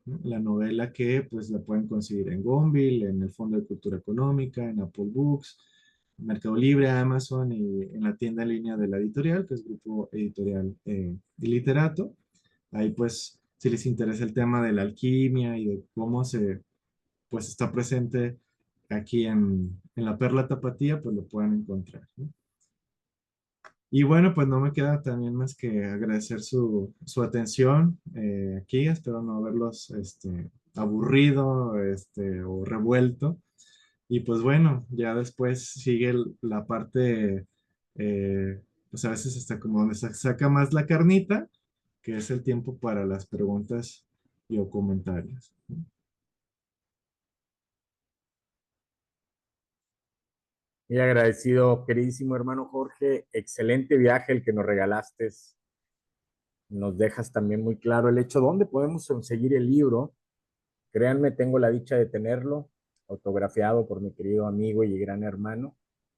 ¿no? La novela que pues la pueden conseguir en Gonville, en el Fondo de Cultura Económica, en Apple Books, Mercado Libre, Amazon y en la tienda en línea de la editorial, que es Grupo Editorial Literato. Ahí pues, si les interesa el tema de la alquimia y de cómo se, pues está presente aquí en la Perla Tapatía, pues lo pueden encontrar, ¿no? Y bueno, pues no me queda también más que agradecer su atención aquí. Espero no haberlos aburrido o revuelto. Y pues bueno, ya después sigue la parte, pues a veces hasta como donde se saca más la carnita, que es el tiempo para las preguntas y o comentarios. Muy agradecido, queridísimo hermano Jorge. Excelente viaje el que nos regalaste. Nos dejas también muy claro el hecho dónde podemos conseguir el libro. Créanme, tengo la dicha de tenerlo, autografiado por mi querido amigo y gran hermano.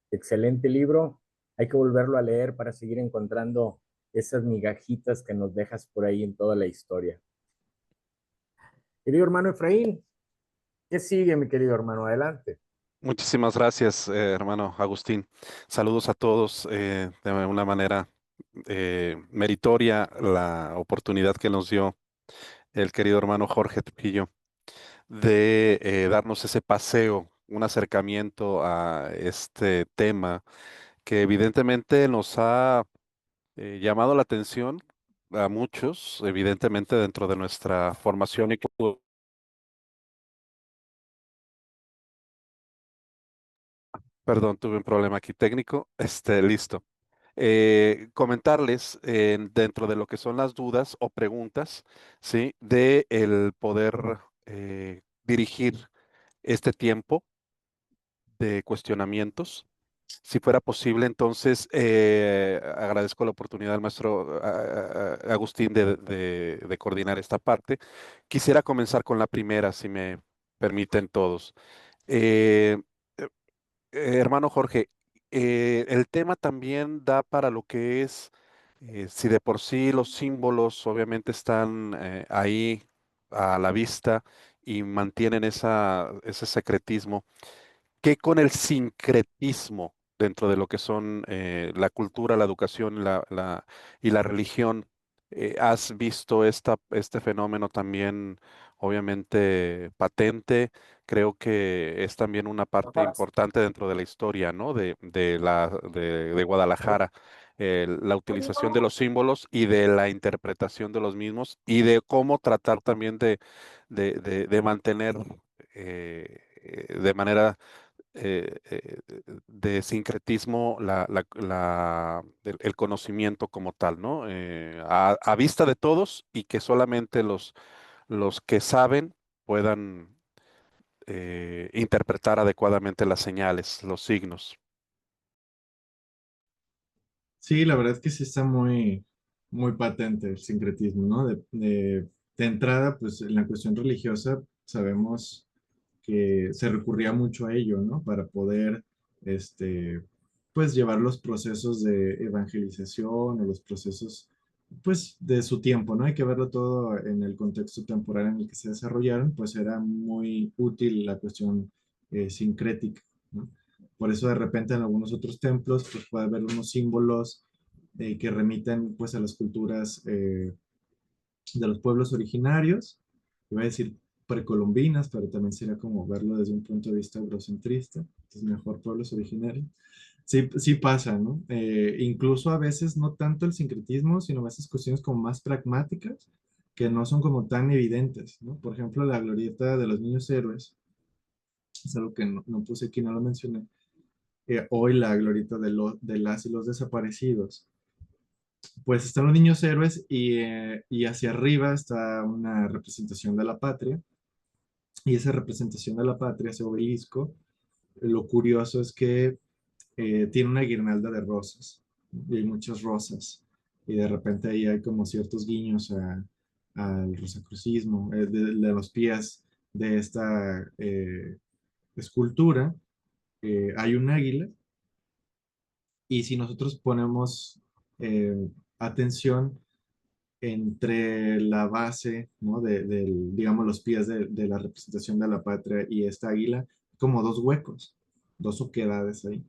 Excelente libro. Hay que volverlo a leer para seguir encontrando esas migajitas que nos dejas por ahí en toda la historia. Querido hermano Efraín, ¿qué sigue, mi querido hermano? Adelante. Muchísimas gracias, hermano Agustín. Saludos a todos de una manera meritoria la oportunidad que nos dio el querido hermano Jorge Trujillo de darnos ese paseo, un acercamiento a este tema que evidentemente nos ha llamado la atención a muchos, evidentemente dentro de nuestra formación y cultura. Perdón, tuve un problema aquí técnico. Listo. Comentarles dentro de lo que son las dudas o preguntas, ¿sí? De el poder dirigir este tiempo de cuestionamientos. Si fuera posible, entonces agradezco la oportunidad al maestro Agustín de coordinar esta parte. Quisiera comenzar con la primera, si me permiten todos. Eh, Hermano Jorge, el tema también da para lo que es, si de por sí los símbolos obviamente están ahí a la vista y mantienen ese secretismo, ¿qué con el sincretismo dentro de lo que son la cultura, la educación y la religión? ¿Has visto este fenómeno también, obviamente, patente? Creo que es también una parte importante dentro de la historia, ¿no? De Guadalajara, la utilización de los símbolos y de la interpretación de los mismos y de cómo tratar también de mantener de manera de sincretismo el conocimiento como tal, ¿no? A vista de todos y que solamente los que saben puedan interpretar adecuadamente las señales, los signos. Sí, la verdad es que sí está muy patente el sincretismo, ¿no? De entrada, pues en la cuestión religiosa sabemos que se recurría mucho a ello, ¿no? Para poder, pues llevar los procesos de evangelización o los procesos, pues de su tiempo, ¿no? Hay que verlo todo en el contexto temporal en el que se desarrollaron, pues era muy útil la cuestión sincrética, ¿no? Por eso de repente en algunos otros templos pues puede haber unos símbolos que remiten pues a las culturas de los pueblos originarios, iba a decir precolombinas, pero también sería como verlo desde un punto de vista eurocentrista, entonces mejor pueblos originarios. Sí, sí pasa, ¿no? Incluso a veces no tanto el sincretismo, sino a veces cuestiones como más pragmáticas, que no son como tan evidentes, ¿no? Por ejemplo, la glorieta de los niños héroes, es algo que no puse aquí, no lo mencioné, hoy la glorieta de las y los desaparecidos, pues están los niños héroes y hacia arriba está una representación de la patria, y esa representación de la patria, ese obelisco, lo curioso es que tiene una guirnalda de rosas, y hay muchas rosas, y de repente ahí hay como ciertos guiños al rosacrucismo, de los pies de esta escultura, hay un águila. Y si nosotros ponemos atención, entre la base, ¿no? Digamos, los pies de la representación de la patria y esta águila, como dos huecos, dos oquedades ahí.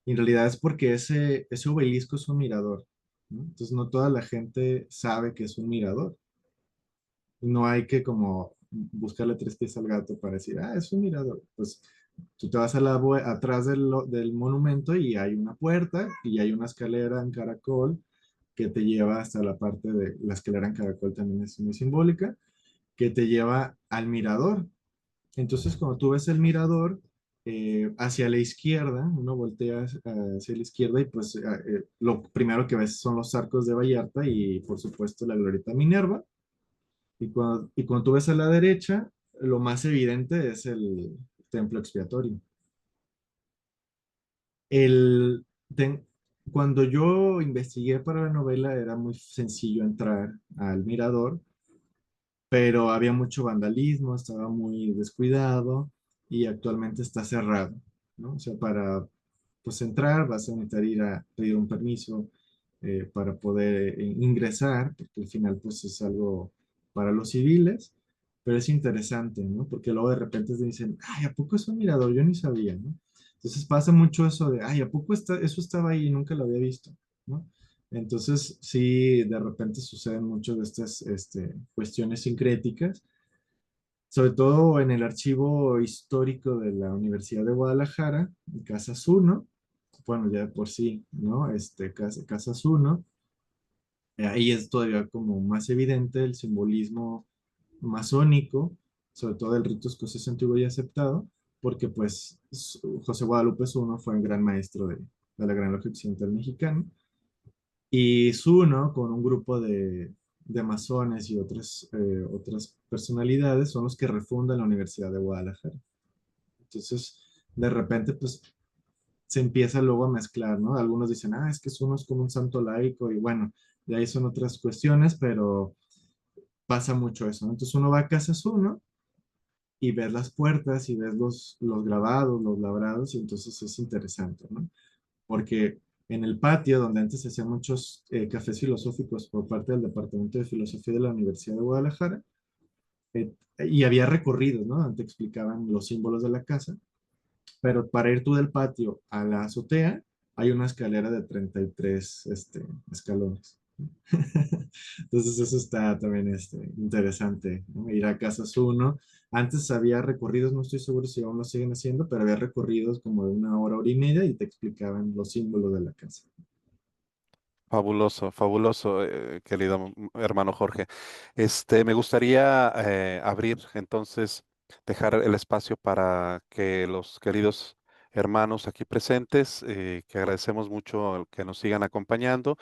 Y en realidad es porque ese obelisco es un mirador, ¿no? Entonces no toda la gente sabe que es un mirador. No hay que como buscarle tres pies al gato para decir, ah, es un mirador. Pues tú te vas atrás del monumento y hay una puerta y hay una escalera en caracol que te lleva hasta la parte de la escalera en caracol, también es muy simbólica, que te lleva al mirador. Entonces, cuando tú ves el mirador hacia la izquierda, uno voltea hacia la izquierda y pues lo primero que ves son los arcos de Vallarta y por supuesto la glorieta Minerva. Y cuando tú ves a la derecha, lo más evidente es el templo expiatorio. El, ten- Cuando yo investigué para la novela era muy sencillo entrar al mirador, pero había mucho vandalismo, estaba muy descuidado y actualmente está cerrado, ¿no? O sea, para pues entrar vas a necesitar ir a pedir un permiso para poder ingresar, porque al final pues es algo para los civiles, pero es interesante, ¿no? Porque luego de repente te dicen, ay, ¿a poco es un mirador? Yo ni sabía, ¿no? Entonces pasa mucho eso de, ay, ¿a poco eso estaba ahí y nunca lo había visto, ¿no? Entonces, sí, de repente suceden mucho de estas cuestiones sincréticas, sobre todo en el archivo histórico de la Universidad de Guadalajara, en Casas 1, bueno, ya de por sí, ¿no? Casas 1, ahí es todavía como más evidente el simbolismo masónico, sobre todo el rito escocés antiguo y aceptado, porque pues José Guadalupe Zuno fue un gran maestro de la Gran Logia Occidental Mexicana. Y Zuno, con un grupo de masones y otras personalidades, son los que refundan la Universidad de Guadalajara. Entonces, de repente, pues, se empieza luego a mezclar, ¿no? Algunos dicen, ah, es que Zuno es como un santo laico, y bueno, de ahí son otras cuestiones, pero pasa mucho eso, ¿no? Entonces uno va a casa Zuno y ves las puertas y ves los grabados, los labrados, y entonces es interesante, ¿no? Porque en el patio, donde antes se hacían muchos cafés filosóficos por parte del Departamento de Filosofía de la Universidad de Guadalajara, y había recorridos, ¿no? Donde te explicaban los símbolos de la casa, pero para ir tú del patio a la azotea, hay una escalera de 33 escalones. Entonces eso está también interesante, ¿no? Ir a Casas Uno. Antes había recorridos, no estoy seguro si aún lo siguen haciendo, pero había recorridos como de una hora, hora y media y te explicaban los símbolos de la casa. Fabuloso, fabuloso, querido hermano Jorge. Me gustaría abrir entonces, dejar el espacio para que los queridos hermanos aquí presentes, que agradecemos mucho que nos sigan acompañando,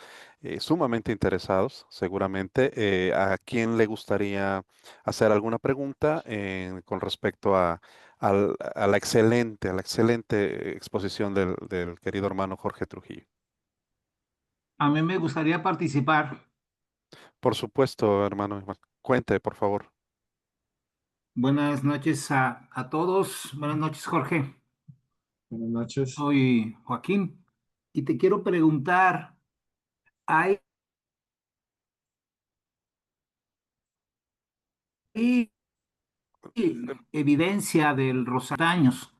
sumamente interesados, seguramente. ¿A quién le gustaría hacer alguna pregunta con respecto a la excelente exposición del querido hermano Jorge Trujillo? A mí me gustaría participar. Por supuesto, hermano. Cuente, por favor. Buenas noches a todos. Buenas noches, Jorge. Buenas noches. Soy Joaquín y te quiero preguntar, ¿hay evidencia del Rosataños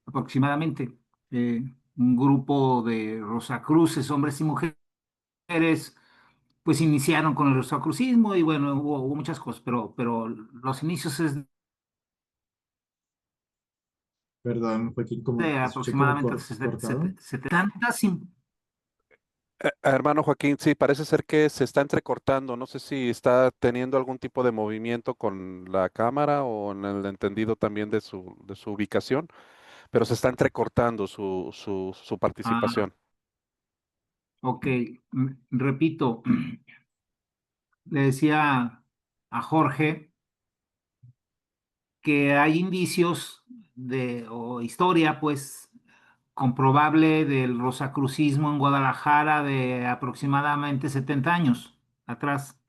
aproximadamente? Eh, un grupo de Rosacruces, hombres y mujeres, pues iniciaron con el rosacrucismo y bueno, hubo muchas cosas, pero los inicios es Perdón, Joaquín, como de te escuché como aproximadamente cortado. 70. Hermano Joaquín, sí, parece ser que se está entrecortando. No sé si está teniendo algún tipo de movimiento con la cámara o en el entendido también de su ubicación, pero se está entrecortando su Ah, participación. ok, repito, le decía a Jorge que hay indicios o historia, pues, comprobable del rosacrucismo en Guadalajara de aproximadamente 70 años atrás.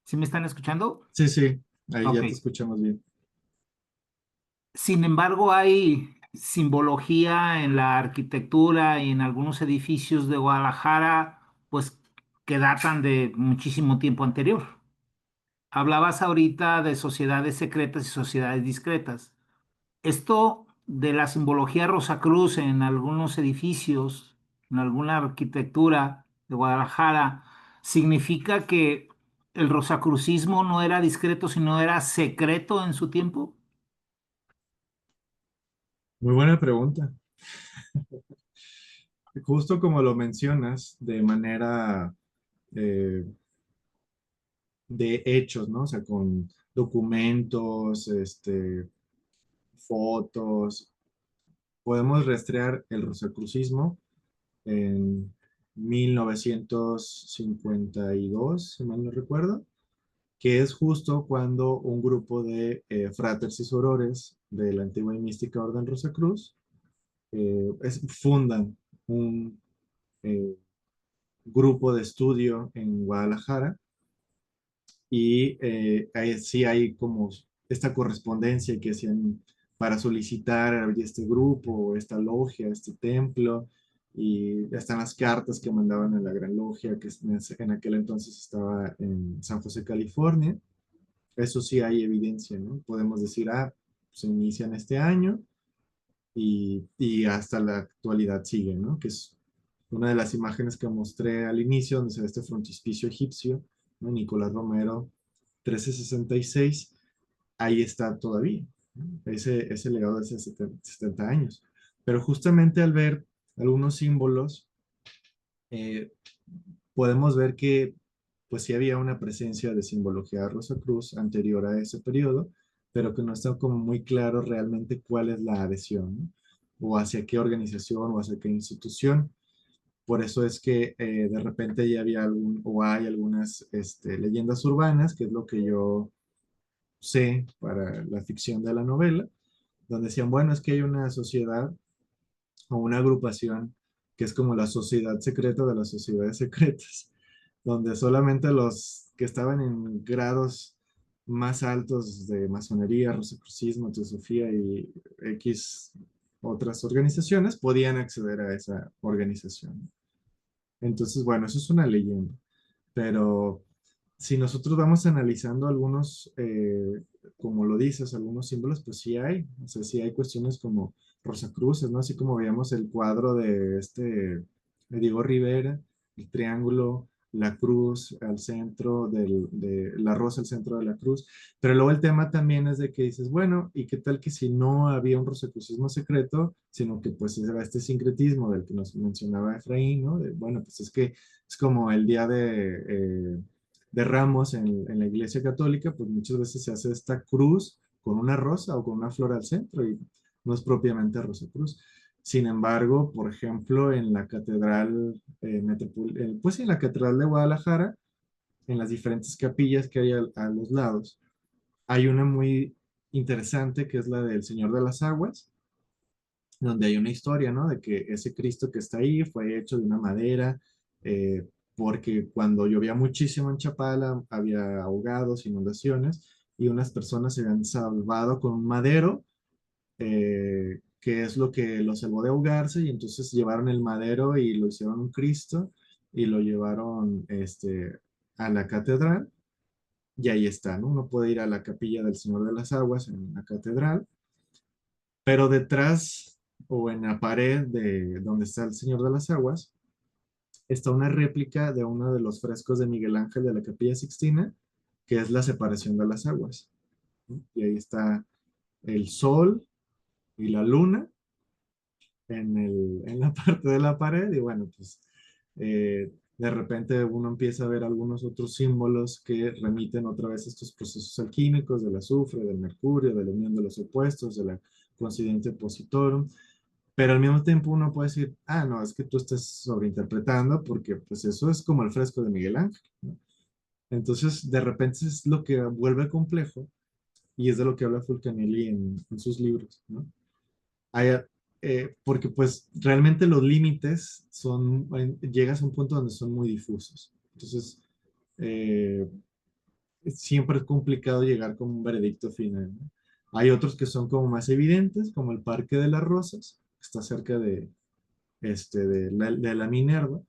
¿Sí me están escuchando? Sí, sí, ahí Ok. ya te escuchamos bien. Sin embargo, hay simbología en la arquitectura y en algunos edificios de Guadalajara, pues, que datan de muchísimo tiempo anterior. Hablabas ahorita de sociedades secretas y sociedades discretas. Esto de la simbología Rosacruz en algunos edificios, en alguna arquitectura de Guadalajara, significa que el rosacrucismo no era discreto, sino era secreto en su tiempo. Muy buena pregunta. Justo como lo mencionas, de manera eh, de hechos, ¿no? O sea, con documentos, fotos, podemos rastrear el rosacrucismo en 1952, si mal no recuerdo, que es justo cuando un grupo de fraters y sorores de la antigua y mística Orden Rosacruz fundan un grupo de estudio en Guadalajara y ahí sí hay como esta correspondencia que hacían para solicitar abrir este grupo, esta logia, este templo, y están las cartas que mandaban a la Gran Logia, que en aquel entonces estaba en San José, California. Eso sí hay evidencia, ¿no? Podemos decir, se inician este año y hasta la actualidad sigue, ¿no? Que es una de las imágenes que mostré al inicio, donde se ve este frontispicio egipcio, ¿no? Nicolás Romero, 1366, ahí está todavía, ¿no? Ese legado de hace 70 años. Pero justamente al ver algunos símbolos, eh, podemos ver que pues sí había una presencia de simbología de Rosacruz anterior a ese periodo, pero que no está como muy claro realmente cuál es la adhesión, ¿no? O hacia qué organización o hacia qué institución. Por eso es que de repente ya había o hay algunas leyendas urbanas, que es lo que yo sé para la ficción de la novela, donde decían, bueno, es que hay una sociedad o una agrupación que es como la sociedad secreta de las sociedades secretas, donde solamente los que estaban en grados más altos de masonería, rosacrucismo, teosofía y X otras organizaciones podían acceder a esa organización. Entonces, bueno, eso es una leyenda, pero si nosotros vamos analizando algunos, como lo dices, algunos símbolos, pues sí hay, o sea, sí hay cuestiones como Rosacruces, ¿no? Así como veíamos el cuadro de Diego Rivera, el triángulo, la cruz al centro de la rosa al centro de la cruz, pero luego el tema también es de que dices, bueno, ¿y qué tal que si no había un rosacrucismo secreto, sino que pues era este sincretismo del que nos mencionaba Efraín, ¿no? Bueno, pues es que es como el día de Ramos en la Iglesia Católica, pues muchas veces se hace esta cruz con una rosa o con una flor al centro y no es propiamente Rosa Cruz. Sin embargo, por ejemplo, en la Catedral, pues en la Catedral de Guadalajara, en las diferentes capillas que hay a los lados, hay una muy interesante que es la del Señor de las Aguas, donde hay una historia, ¿no? De que ese Cristo que está ahí fue hecho de una madera, eh, porque cuando llovía muchísimo en Chapala había ahogados, inundaciones, y unas personas se habían salvado con un madero, que es lo que lo salvó de ahogarse, y entonces llevaron el madero y lo hicieron un Cristo, y lo llevaron a la catedral, y ahí está, ¿no? Uno puede ir a la capilla del Señor de las Aguas en la catedral, pero detrás o en la pared de donde está el Señor de las Aguas, está una réplica de uno de los frescos de Miguel Ángel de la Capilla Sixtina, que es la separación de las aguas, ¿no? Y ahí está el sol y la luna en la parte de la pared, y bueno, pues de repente uno empieza a ver algunos otros símbolos que remiten otra vez a estos procesos alquímicos del azufre, del mercurio, de la unión de los opuestos, de la coincidente opositorum, pero al mismo tiempo uno puede decir, no, es que tú estás sobreinterpretando porque pues eso es como el fresco de Miguel Ángel, ¿no? Entonces, de repente es lo que vuelve complejo y es de lo que habla Fulcanelli en sus libros, ¿no? Hay, porque pues realmente los límites llegas a un punto donde son muy difusos. Entonces, eh, siempre es complicado llegar con un veredicto final, ¿no? Hay otros que son como más evidentes, como el Parque de las Rosas, que está cerca de la Minerva,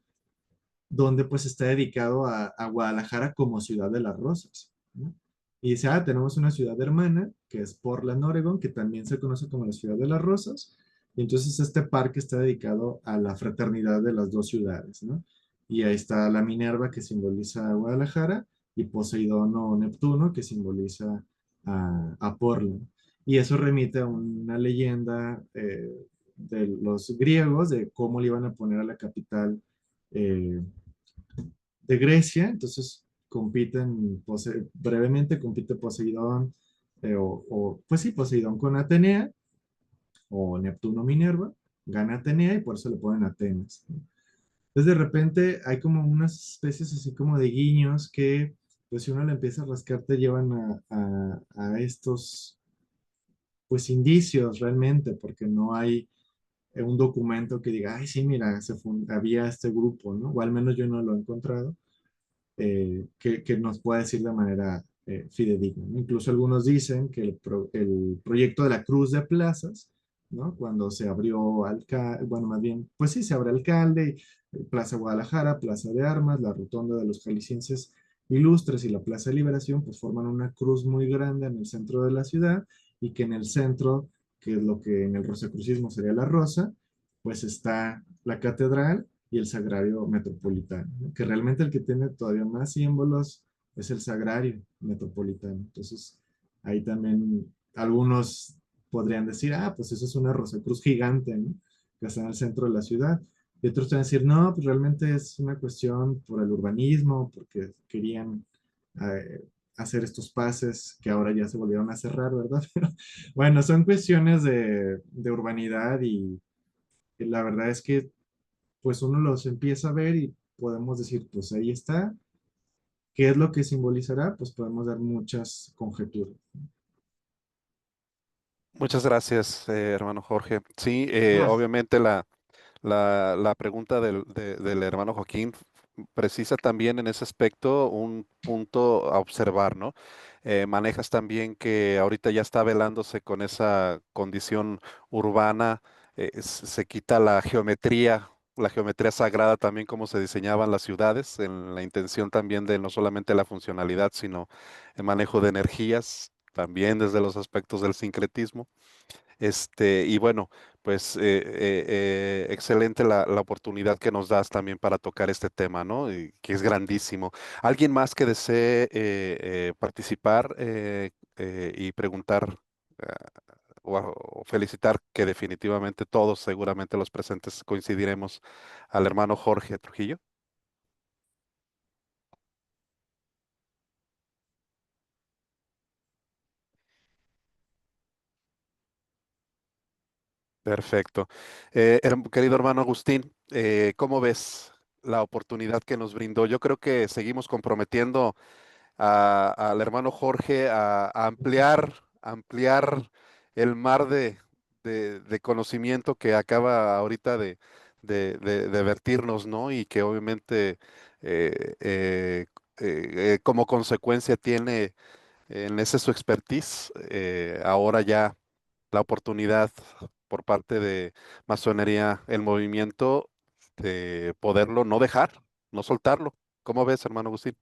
donde pues está dedicado a Guadalajara como ciudad de las rosas, ¿no? Y dice, tenemos una ciudad hermana, que es Portland, Oregon, que también se conoce como la ciudad de las rosas, y entonces este parque está dedicado a la fraternidad de las dos ciudades, ¿no? Y ahí está la Minerva, que simboliza a Guadalajara, y Poseidón o Neptuno, que simboliza a Portland. Y eso remite a una leyenda de los griegos, de cómo le iban a poner a la capital eh, de Grecia. Entonces compiten, brevemente compite Poseidón, pues sí, Poseidón con Atenea, o Neptuno Minerva, gana Atenea y por eso le ponen Atenas, ¿no? Entonces de repente hay como unas especies así como de guiños que, pues si uno le empieza a rascar, te llevan a estos, pues indicios realmente, porque no hay un documento que diga, ay, sí, mira, había este grupo, ¿no? O al menos yo no lo he encontrado, que nos pueda decir de manera fidedigna, ¿no? Incluso algunos dicen que el proyecto de la Cruz de Plazas, ¿no? Cuando se abrió bueno, más bien, pues sí, se abre Alcalde, Plaza Guadalajara, Plaza de Armas, la Rotonda de los Jaliscienses Ilustres y la Plaza de Liberación, pues forman una cruz muy grande en el centro de la ciudad, y que en el centro, que es lo que en el rosacrucismo sería la rosa, pues está la catedral y el Sagrario Metropolitano, ¿no? Que realmente el que tiene todavía más símbolos es el Sagrario Metropolitano. Entonces, ahí también algunos podrían decir, pues eso es una Rosacruz gigante, ¿no? Que está en el centro de la ciudad. Y otros van a decir, no, pues realmente es una cuestión por el urbanismo, porque querían hacer estos pases que ahora ya se volvieron a cerrar, ¿verdad? Pero bueno, son cuestiones de urbanidad, y la verdad es que pues uno los empieza a ver y podemos decir, pues ahí está. ¿Qué es lo que simbolizará? Pues podemos dar muchas conjeturas. Muchas gracias, hermano Jorge. Sí, Ah, obviamente la pregunta del hermano Joaquín precisa también en ese aspecto un punto a observar, ¿no? Manejas también que ahorita ya está velándose con esa condición urbana, se quita la geometría sagrada también como se diseñaban las ciudades, en la intención también de no solamente la funcionalidad, sino el manejo de energías, también desde los aspectos del sincretismo. Y bueno, pues excelente la oportunidad que nos das también para tocar este tema, ¿no? Y que es grandísimo. ¿Alguien más que desee participar y preguntar o felicitar, que definitivamente todos, seguramente los presentes, coincidiremos al hermano Jorge Trujillo? Perfecto. Querido hermano Agustín, ¿cómo ves la oportunidad que nos brindó? Yo creo que seguimos comprometiendo al hermano Jorge a ampliar el mar de conocimiento que acaba ahorita de vertirnos, ¿no? Y que obviamente como consecuencia tiene en ese su expertise, ahora ya la oportunidad por parte de Masonería, el movimiento, de poderlo no dejar, no soltarlo. ¿Cómo ves, hermano Agustín?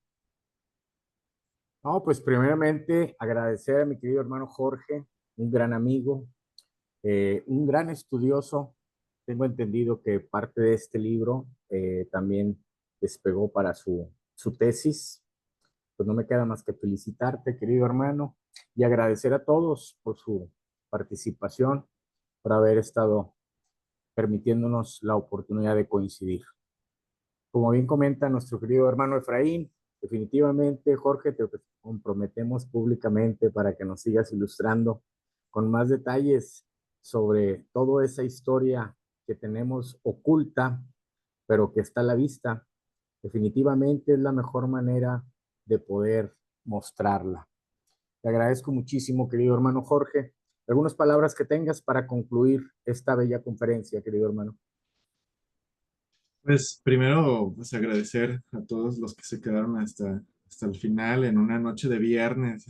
No, pues primeramente agradecer a mi querido hermano Jorge, un gran amigo, un gran estudioso. Tengo entendido que parte de este libro también despegó para su tesis. Pues no me queda más que felicitarte, querido hermano, y agradecer a todos por su participación, por haber estado permitiéndonos la oportunidad de coincidir. Como bien comenta nuestro querido hermano Efraín, definitivamente, Jorge, te comprometemos públicamente para que nos sigas ilustrando con más detalles sobre toda esa historia que tenemos oculta, pero que está a la vista. Definitivamente es la mejor manera de poder mostrarla. Te agradezco muchísimo, querido hermano Jorge. Algunas palabras que tengas para concluir esta bella conferencia, querido hermano. Pues primero, pues agradecer a todos los que se quedaron hasta el final en una noche de viernes,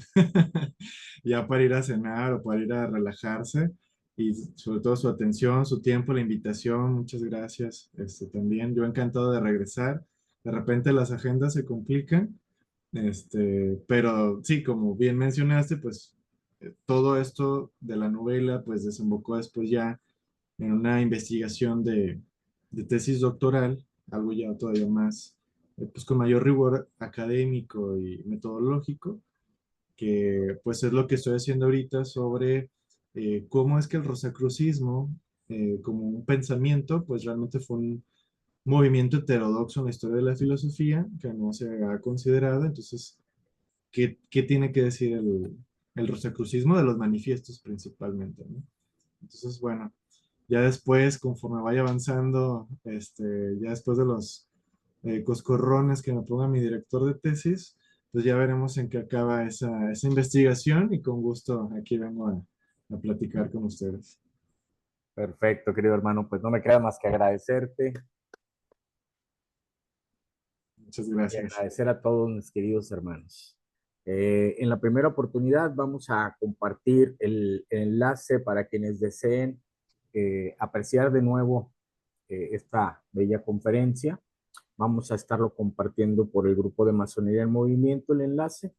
ya para ir a cenar o para ir a relajarse, y sobre todo su atención, su tiempo, la invitación. Muchas gracias. También yo encantado de regresar. de repente las agendas se complican, pero sí, como bien mencionaste, pues todo esto de la novela pues desembocó después ya en una investigación de tesis doctoral, algo ya todavía más, pues con mayor rigor académico y metodológico, que pues es lo que estoy haciendo ahorita sobre cómo es que el rosacrucismo, como un pensamiento, pues realmente fue un movimiento heterodoxo en la historia de la filosofía que no se ha considerado. Entonces, ¿qué tiene que decir el rosacrucismo de los manifiestos principalmente, ¿no? Entonces, bueno, ya después, conforme vaya avanzando, ya después de los coscorrones que me ponga mi director de tesis, pues ya veremos en qué acaba esa investigación y con gusto aquí vengo a platicar con ustedes. Perfecto, querido hermano. Pues no me queda más que agradecerte Muchas y gracias. agradecer a todos mis queridos hermanos. En la primera oportunidad vamos a compartir el enlace para quienes deseen apreciar de nuevo esta bella conferencia. Vamos a estarlo compartiendo por el grupo de Masonería en Movimiento, el enlace.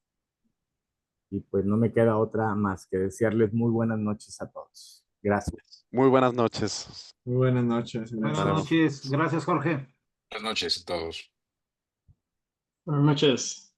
Y pues no me queda otra más que desearles muy buenas noches a todos. Gracias. Muy buenas noches. Muy buenas noches. Buenas Gracias. noches. Gracias, Jorge. Buenas noches a todos. Buenas noches.